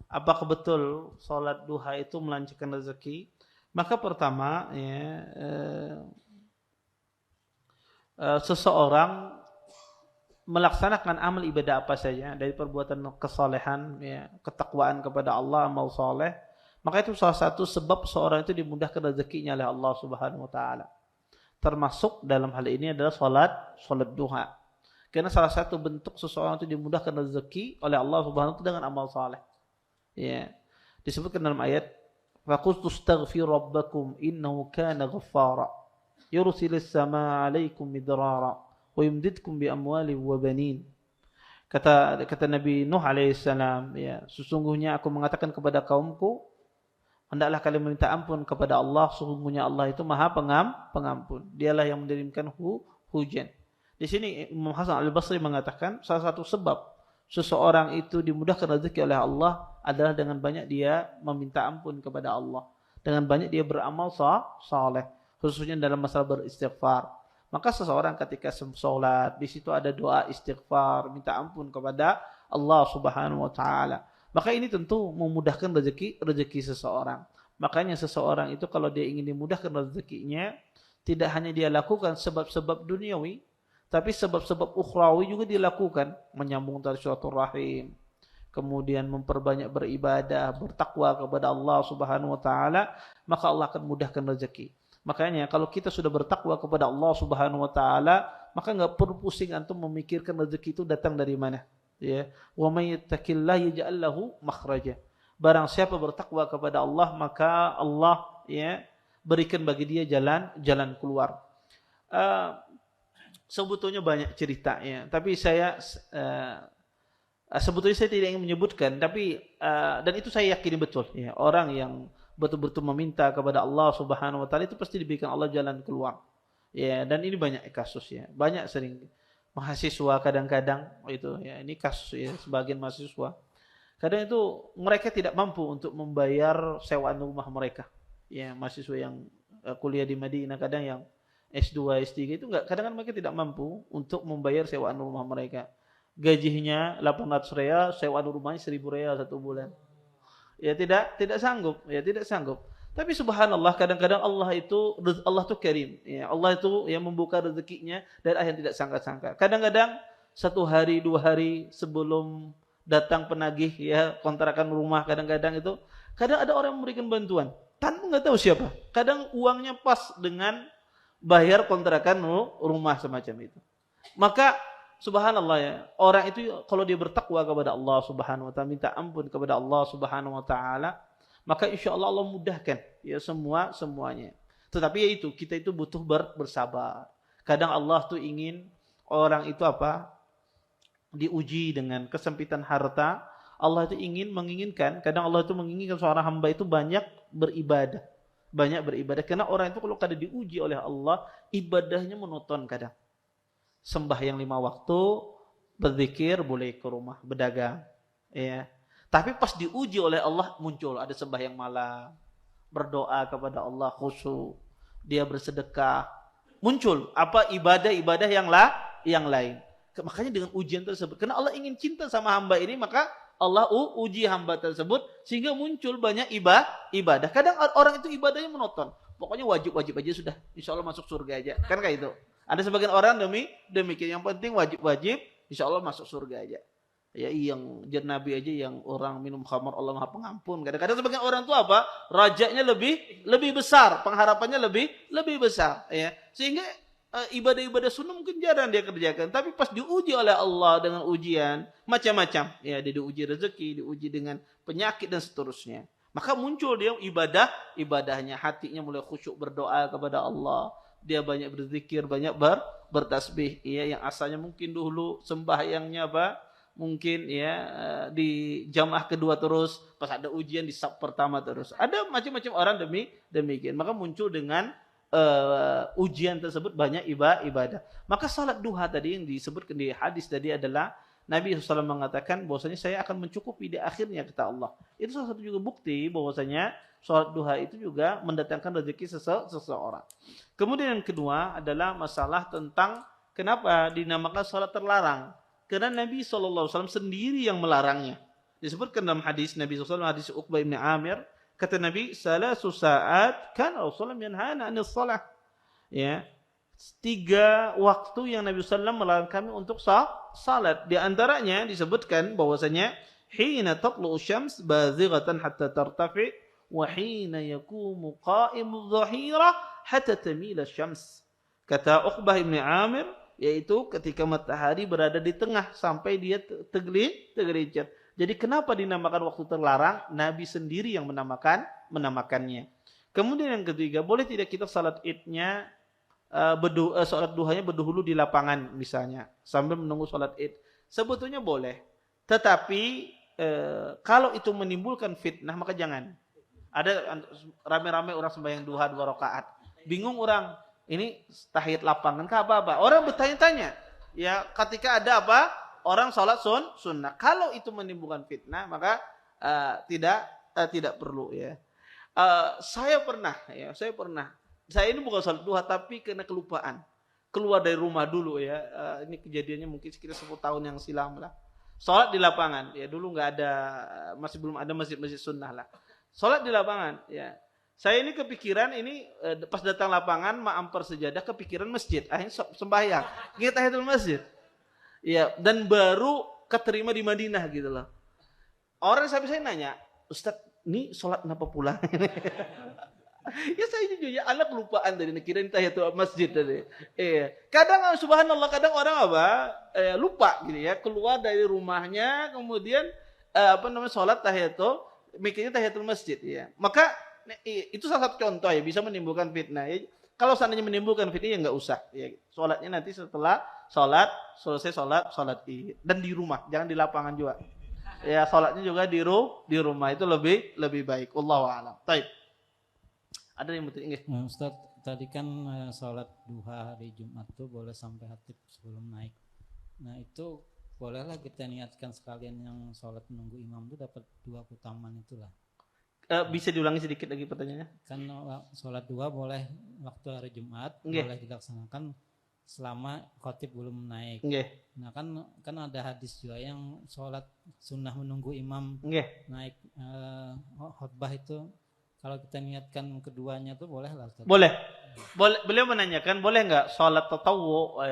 apakah betul sholat duha itu melancarkan rezeki? Maka pertama, seseorang melaksanakan amal ibadah apa saja dari perbuatan kesalehan, ketakwaan kepada Allah, amal soleh, maka itu salah satu sebab seorang itu dimudahkan rezekinya oleh Allah Subhanahu Wa Taala. Termasuk dalam hal ini adalah sholat duha. Karena salah satu bentuk seseorang itu dimudahkan rezeki oleh Allah Subhanahu Wa Taala dengan amal saleh. Ya, disebutkan dalam ayat, faqultu astaghfiru rabbakum innahu kana ghaffara yursilis samaa 'alaikum midrara wa yumdidkum bi amwalin wa banin. Kata Nabi Nuh alaihissalam, ya, sesungguhnya aku mengatakan kepada kaumku, hendaklah kalian meminta ampun kepada Allah, sesungguhnya Allah itu Maha Pengampun. Dialah yang mengirimkan hujan. Di sini Imam Hasan Al-Basri mengatakan salah satu sebab seseorang itu dimudahkan rezeki oleh Allah adalah dengan banyak dia meminta ampun kepada Allah, dengan banyak dia beramal saleh, khususnya dalam masalah beristighfar. Maka seseorang ketika sholat, di situ ada doa istighfar, minta ampun kepada Allah Subhanahu Wa Taala. Maka ini tentu memudahkan rezeki seseorang. Makanya seseorang itu kalau dia ingin dimudahkan rezekinya, tidak hanya dia lakukan sebab-sebab duniawi, tapi sebab-sebab ukhrawi juga dilakukan, menyambung tali silaturahim, kemudian memperbanyak beribadah, bertakwa kepada Allah Subhanahu Wa Taala, maka Allah akan mudahkan rezeki. Makanya kalau kita sudah bertakwa kepada Allah Subhanahu Wa Taala, maka enggak perlu pusing antum memikirkan rezeki itu datang dari mana. Ya, wa may yattaqillaha yaj'al lahu makhraja. Barang siapa bertakwa kepada Allah, maka Allah berikan bagi dia jalan keluar. Sebetulnya banyak cerita, tapi sebetulnya saya tidak ingin menyebutkan, tapi dan itu saya yakini betul, orang yang betul-betul meminta kepada Allah Subhanahu Wa Taala itu pasti diberikan Allah jalan keluar. Dan ini banyak kasus, banyak sering mahasiswa kadang-kadang itu, ini kasus sebagian mahasiswa. Kadang itu mereka tidak mampu untuk membayar sewaan rumah mereka. Mahasiswa yang kuliah di Madinah, kadang yang S2, S3 itu enggak, kadang-kadang mereka tidak mampu untuk membayar sewaan rumah mereka. Gajinya 800 real, sewaan rumahnya 1000 real satu bulan. Tidak sanggup, tidak sanggup. Tapi subhanallah, kadang-kadang Allah tuh karim. Allah itu yang membuka rezekinya dari arah yang tidak sangka-sangka. Kadang-kadang 1 hari, 2 hari sebelum datang penagih kontrakan rumah, kadang-kadang itu, kadang ada orang yang memberikan bantuan. Tanpa enggak tahu siapa. Kadang uangnya pas dengan bayar kontrakan rumah semacam itu. Maka subhanallah, orang itu kalau dia bertakwa kepada Allah Subhanahu Wa Taala, minta ampun kepada Allah Subhanahu Wa Taala, maka insya Allah Allah mudahkan semuanya. Tetapi kita itu butuh bersabar. Kadang Allah tuh ingin orang itu diuji dengan kesempitan harta. Allah itu menginginkan, kadang Allah itu menginginkan seorang hamba itu banyak beribadah. Karena orang itu kalau kadang diuji oleh Allah, ibadahnya monoton kadang. sembahyang 5 waktu, berzikir, boleh ke rumah, berdagang. Ya. Tapi pas diuji oleh Allah muncul ada sembahyang malam, berdoa kepada Allah khusyuk, dia bersedekah, muncul apa ibadah-ibadah yang lain. Makanya dengan ujian tersebut, karena Allah ingin cinta sama hamba ini, maka Allah uji hamba tersebut sehingga muncul banyak ibadah. Kadang orang itu ibadahnya monoton, pokoknya wajib aja sudah, insya Allah masuk surga aja, kan kayak itu. Ada sebagian orang demikian, yang penting wajib, insya Allah masuk surga aja. Ya, yang jadi nabi aja, yang orang minum khamar Allah Maha Pengampun. Kadang-kadang sebagian orang itu apa? Rajanya lebih besar, pengharapannya lebih besar, ya. Sehingga ibadah-ibadah sunnah mungkin jarang dia kerjakan, tapi pas diuji oleh Allah dengan ujian macam-macam, ya, dia diuji rezeki, diuji dengan penyakit dan seterusnya. Maka muncul dia ibadahnya, hatinya mulai khusyuk berdoa kepada Allah. Dia banyak berzikir, banyak bertasbih, ya, yang asalnya mungkin dulu sembahyangnya apa? Mungkin ya di jamaah kedua terus, pas ada ujian di saf pertama terus. Ada macam-macam orang demikian. Maka muncul dengan ujian tersebut banyak ibadah. Maka salat duha tadi yang disebutkan di hadis tadi adalah Nabi SAW mengatakan bahwasanya saya akan mencukupi di akhirnya, kata Allah. Itu salah satu juga bukti bahwasanya salat duha itu juga mendatangkan rezeki seseorang. Kemudian yang kedua adalah masalah tentang kenapa dinamakan salat terlarang. Karena Nabi SAW sendiri yang melarangnya. Disebutkan dalam hadis Nabi SAW, hadis Uqbah bin Amir, kata Nabi, salasu sa'at kan Rasulullah yanhana anis salah. Ya, 3 waktu yang Nabi SAW melarang kami untuk salat. Di antaranya disebutkan bahwasanya hina tatlu'u syams bazighatan hatta tartafi wa hina yakumu qa'imu dhahira hatta tamila syams. Kata Uqbah bin Amir, yaitu ketika matahari berada di tengah sampai dia tergelincir. Jadi kenapa dinamakan waktu terlarang? Nabi sendiri yang menamakannya. Kemudian yang ketiga, boleh tidak kita salat idnya, salat duhanya berdahulu di lapangan misalnya, sambil menunggu salat id? Sebetulnya boleh. Tetapi kalau itu menimbulkan fitnah, maka jangan. Ada rame-rame orang sembahyang duha 2 rakaat. Bingung orang, ini tahiyat lapangan kah apa? Orang bertanya-tanya. Ya, ketika ada apa? Orang sholat sunnah. Kalau itu menimbulkan fitnah, maka tidak perlu, ya. Saya pernah. Saya ini bukan sholat duha, tapi karena kelupaan. Keluar dari rumah dulu, ya. Ini kejadiannya mungkin sekitar 10 tahun yang silam lah. Sholat di lapangan. Ya, dulu nggak ada, masih belum ada masjid-masjid sunnah lah. Sholat di lapangan, ya. Saya ini kepikiran pas datang lapangan ma'ampar sejadah, kepikiran masjid. Akhirnya sembahyang. Ingat tahiyatul masjid. Ya, dan baru keterima di Madinah gitu loh. Orang sampai saya nanya, Ustaz, ini sholat kenapa pulang? Ya saya jujur ya, anak lupaan tadi, kira ini tahiyatul masjid tadi. Kadang subhanallah, kadang orang lupa gitu ya, keluar dari rumahnya kemudian sholat tahiyatul, mikirnya tahiyatul masjid ya. Maka itu salah satu contoh ya, bisa menimbulkan fitnah ya. Kalau seandainya menimbulkan fitnah ya nggak usah ya. Sholatnya nanti setelah selesai sholat id, dan di rumah, jangan di lapangan juga. Ya, sholatnya juga di rumah, itu lebih baik. Wallahu a'lam. Baik. Ada yang betul enggak? Ustaz, tadi kan sholat duha hari Jumat tuh boleh sampai khatib sebelum naik. Nah, itu bolehlah kita niatkan sekalian yang sholat menunggu imam itu dapat 2 keutamaan itulah. Bisa diulangi sedikit lagi pertanyaannya? Kan sholat duha boleh waktu hari Jumat, boleh dilaksanakan selama khatib belum naik. Nah kan ada hadis juga yang sholat sunnah menunggu imam naik khutbah itu, kalau kita niatkan keduanya tuh boleh lah Ustaz? Boleh. Beliau menanyakan boleh nggak sholat tatawwu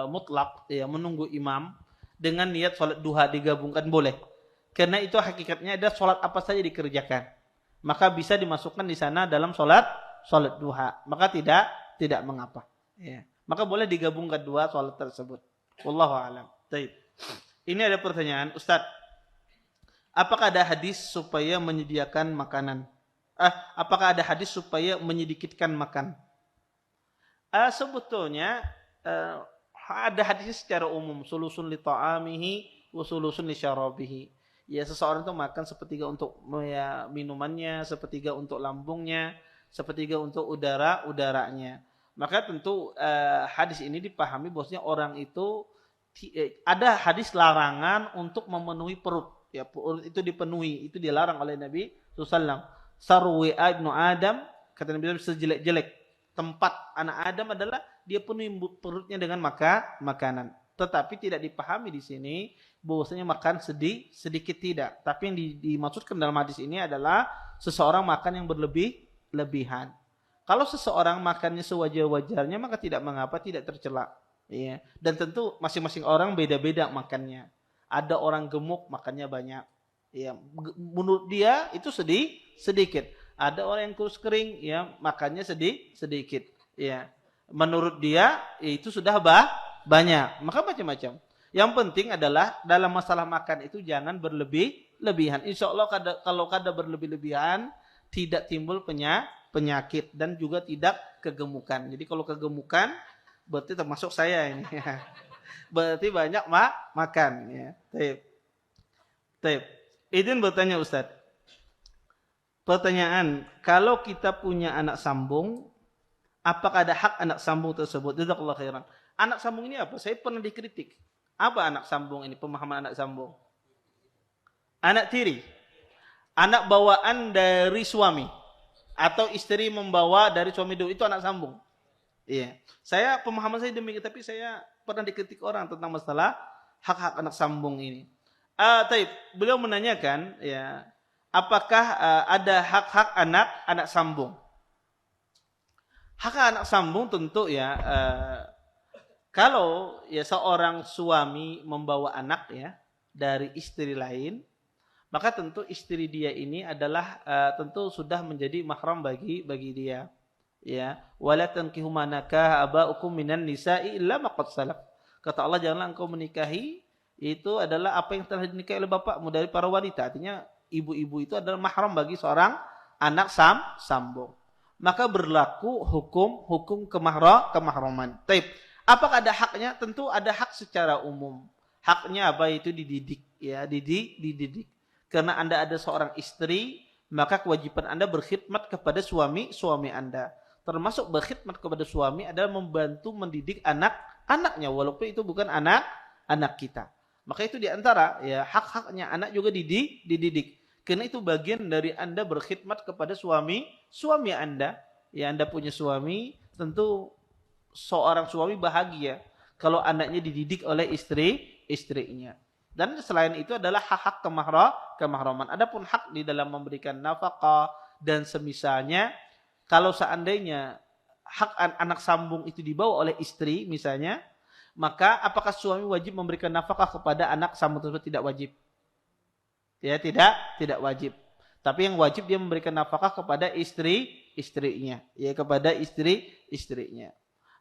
mutlak ya, menunggu imam dengan niat sholat duha digabungkan? Boleh. Karena itu hakikatnya ada sholat apa saja dikerjakan, maka bisa dimasukkan di sana dalam sholat duha, maka tidak mengapa. Ya. Maka boleh digabungkan 2 sholat tersebut. Wallahu a'lam. Baik. Ini ada pertanyaan, Ustaz. Apakah ada hadis supaya menyediakan makanan? Apakah ada hadis supaya menyedikitkan makan? Sebetulnya ada hadisnya secara umum, sulusun li ta'amihi wa sulusun li syarabihi. Ya, seseorang itu makan sepertiga untuk minumannya, sepertiga untuk lambungnya, sepertiga untuk udaranya. Maka tentu hadis ini dipahami bahwasanya orang itu ada hadis larangan untuk memenuhi perut. Ya, perut itu dipenuhi, itu dilarang oleh Nabi SAW. Sarwi ibnu Adam, kata Nabi SAW, sejelek-jelek tempat anak Adam adalah dia penuhi perutnya dengan makanan. Tetapi tidak dipahami di sini bahwasanya makan sedikit tidak. Tapi yang dimaksudkan dalam hadis ini adalah seseorang makan yang berlebihan. Kalau seseorang makannya sewajar-wajarnya maka tidak mengapa, tidak tercela. Ya. Dan tentu masing-masing orang beda-beda makannya. Ada orang gemuk makannya banyak. Ya, menurut dia itu sedikit. Ada orang yang kurus kering ya makannya sedikit. Ya. Menurut dia itu sudah banyak. Maka macam-macam. Yang penting adalah dalam masalah makan itu jangan berlebihan. Insya Allah kalau kada berlebih-lebihan tidak timbul penyakit dan juga tidak kegemukan. Jadi kalau kegemukan berarti termasuk saya ini. Berarti banyak makan. Ya. Taib. Izin bertanya Ustaz. Pertanyaan, kalau kita punya anak sambung, apakah ada hak anak sambung tersebut? Jazakallahu khairan. Anak sambung ini apa? Saya pernah dikritik. Apa anak sambung ini? Pemahaman anak sambung. Anak tiri. Anak bawaan dari suami. Atau istri membawa dari suami dulu. Itu anak sambung. Iya. Pemahaman saya demikian, tapi saya pernah dikritik orang tentang masalah hak-hak anak sambung ini. Taib, beliau menanyakan, ya, apakah ada hak-hak anak sambung? Hak anak sambung tentu ya, kalau ya seorang suami membawa anak ya dari istri lain, maka tentu istri dia ini adalah tentu sudah menjadi mahram bagi dia. Ya, wala tankihu manakah abaukum minan nisa'i illa ma qad salaf. Kata Allah, janganlah engkau menikahi itu adalah apa yang telah dinikahi oleh bapakmu dari para wanita. Artinya ibu-ibu itu adalah mahram bagi seorang anak sambung. Maka berlaku hukum kemahraman. Taib. Apakah ada haknya? Tentu ada hak secara umum. Haknya apa? Itu dididik, ya, dididik. Karena Anda ada seorang istri, maka kewajiban Anda berkhidmat kepada suami Anda. Termasuk berkhidmat kepada suami adalah membantu mendidik anak-anaknya, walaupun itu bukan anak kita. Maka itu diantara ya hak-haknya anak juga dididik. Karena itu bagian dari Anda berkhidmat kepada suami Anda. Ya, Anda punya suami, tentu seorang suami bahagia kalau anaknya dididik oleh istrinya. Dan selain itu adalah hak-hak kemahraman. Adapun hak di dalam memberikan nafkah dan semisalnya, kalau seandainya hak anak sambung itu dibawa oleh istri misalnya, maka apakah suami wajib memberikan nafkah kepada anak sambung tersebut? Tidak wajib. Ya, tidak wajib. Tapi yang wajib dia memberikan nafkah kepada istrinya, ya, kepada istrinya.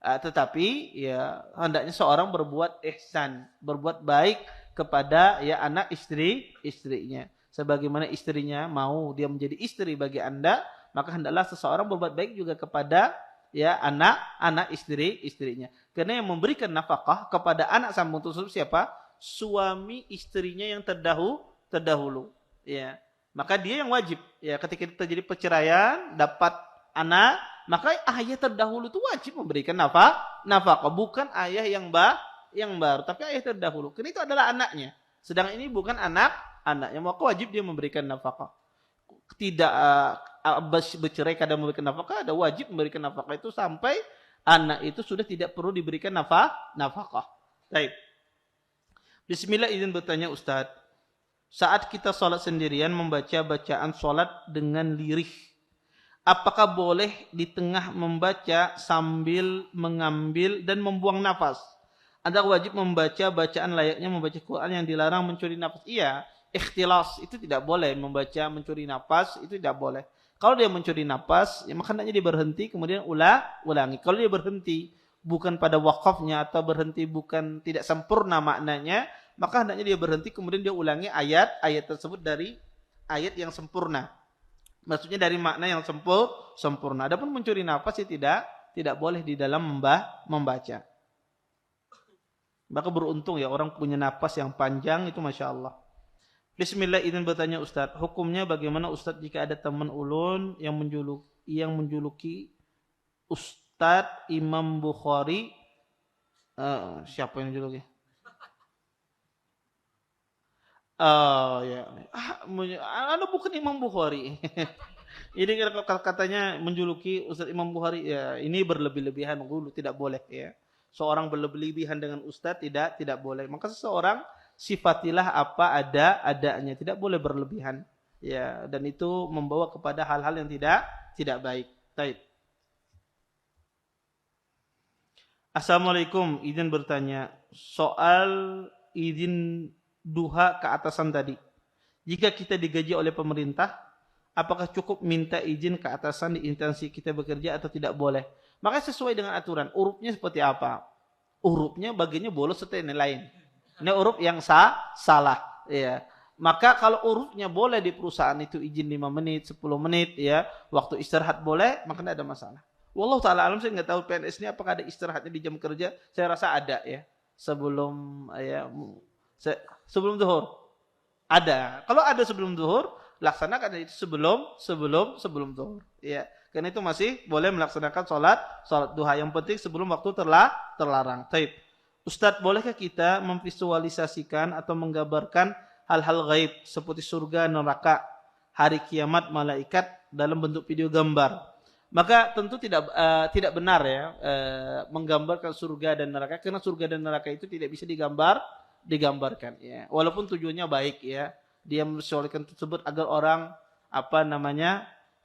Tetapi ya hendaknya seorang berbuat ihsan, berbuat baik kepada ya anak istrinya. Sebagaimana istrinya mau dia menjadi istri bagi Anda, maka hendaklah seseorang berbuat baik juga kepada ya anak istrinya. Karena yang memberikan nafkah kepada anak sambung tersebut siapa? Suami istrinya yang terdahulu. Ya. Maka dia yang wajib. Ya, ketika terjadi perceraian, dapat anak, maka ayah terdahulu itu wajib memberikan nafkah, bukan ayah yang baru, tapi ayah terdahulu. Karena itu adalah anaknya. Sedang ini bukan anaknya, maka wajib dia memberikan nafkah. Tidak bercerai kadang memberikan nafkah, ada wajib memberikan nafkah itu sampai anak itu sudah tidak perlu diberikan nafkah. Baik. Bismillah, izin bertanya Ustaz. Saat kita sholat sendirian membaca bacaan sholat dengan lirih, apakah boleh di tengah membaca sambil mengambil dan membuang nafas? Anda wajib membaca bacaan layaknya membaca Quran yang dilarang mencuri nafas? Iya, ikhtilas itu tidak boleh, membaca mencuri nafas itu tidak boleh. Kalau dia mencuri nafas, ya maka hendaknya dia berhenti kemudian ulangi. Kalau dia berhenti bukan pada wakafnya atau berhenti bukan tidak sempurna maknanya, maka hendaknya dia berhenti kemudian dia ulangi ayat tersebut dari ayat yang sempurna. Maksudnya dari makna yang sempurna. Adapun mencuri nafas ya tidak boleh di dalam membaca. Maka beruntung ya orang punya nafas yang panjang itu, Masya Allah. Bismillah, izin bertanya Ustaz. Hukumnya bagaimana Ustaz jika ada teman ulun yang menjuluki Ustadz Imam Bukhari, siapa yang judulnya? Oh ya, Anda bukan Imam Bukhari. Ini katanya menjuluki Ustadz Imam Bukhari, ya ini berlebih-lebihan dulu, tidak boleh ya. Seorang berlebih-lebihan dengan Ustadz tidak boleh. Maka seseorang sifatilah apa adanya, tidak boleh berlebihan. Ya, dan itu membawa kepada hal-hal yang tidak baik. Baik. Assalamualaikum, izin bertanya soal izin duha ke atasan tadi. Jika kita digaji oleh pemerintah, apakah cukup minta izin ke atasan di instansi kita bekerja atau tidak boleh? Maka sesuai dengan aturan. Urupnya seperti apa? Urupnya bagiannya bolos atau yang lain. Ini urup yang salah. Ya. Maka kalau urupnya boleh di perusahaan itu izin 5 menit, 10 menit, ya, waktu istirahat boleh, maka tidak ada masalah. Wallahu ta'ala alam, saya nggak tahu PNS ini apakah ada istirahatnya di jam kerja. Saya rasa ada ya. Sebelum zuhur. Ada. Kalau ada sebelum zuhur, laksanakan itu sebelum zuhur. Ya. Karena itu masih boleh melaksanakan sholat duha. Yang penting sebelum waktu terlarang. Taib. Ustadz, bolehkah kita memvisualisasikan atau menggambarkan hal-hal gaib seperti surga, neraka, hari kiamat, malaikat dalam bentuk video gambar? Maka tentu tidak benar ya menggambarkan surga dan neraka, karena surga dan neraka itu tidak bisa digambarkan. Ya. Walaupun tujuannya baik ya, dia memvisualisasikan tersebut agar orang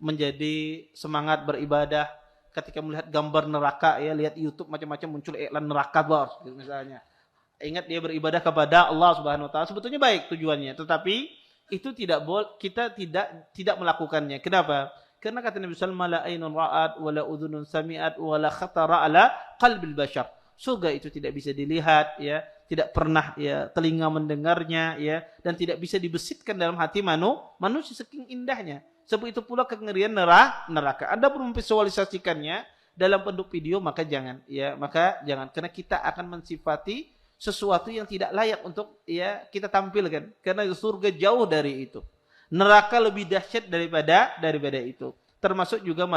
menjadi semangat beribadah. Ketika melihat gambar neraka ya, lihat YouTube macam-macam muncul iklan neraka bos gitu misalnya. Ingat dia beribadah kepada Allah Subhanahu wa taala, sebetulnya baik tujuannya, tetapi itu kita tidak melakukannya. Kenapa? Karena kata Nabi sallallahu alaihi wasallam, la ainun ra'at wala udhunun sami'at wala khatara ala qalbil bashar. Surga itu tidak bisa dilihat ya, tidak pernah ya telinga mendengarnya ya, dan tidak bisa dibesitkan dalam hati manusia saking indahnya. Sebab itu pula kengerian neraka. Anda perlu memvisualisasikannya dalam bentuk video, maka jangan karena kita akan mensifati sesuatu yang tidak layak untuk ya kita tampilkan, karena surga jauh dari itu. Neraka lebih dahsyat daripada itu. Termasuk juga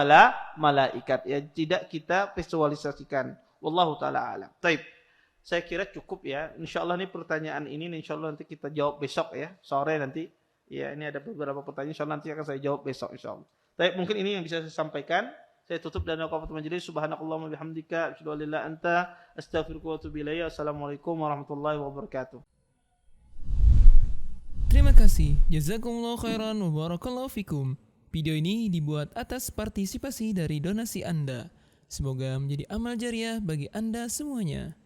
malaikat ya, tidak kita visualisasikan. Wallahu taala alam. Baik. Saya kira cukup ya. Insyaallah ini pertanyaan ini insyaallah nanti kita jawab besok ya, sore nanti. Ya, ini ada beberapa pertanyaan, insyaallah nanti akan saya jawab besok insyaallah. Baik, mungkin ini yang bisa saya sampaikan. Saya tutup dan waqafatul majelis. Subhanakallahumma bihamdika asyhadu an la ilaha illa anta astaghfiruka wa atubu ilaik. Assalamualaikum warahmatullahi wabarakatuh. Terima kasih. Jazakumullahu khairan wa barakallahu fikum. Video ini dibuat atas partisipasi dari donasi Anda. Semoga menjadi amal jariah bagi Anda semuanya.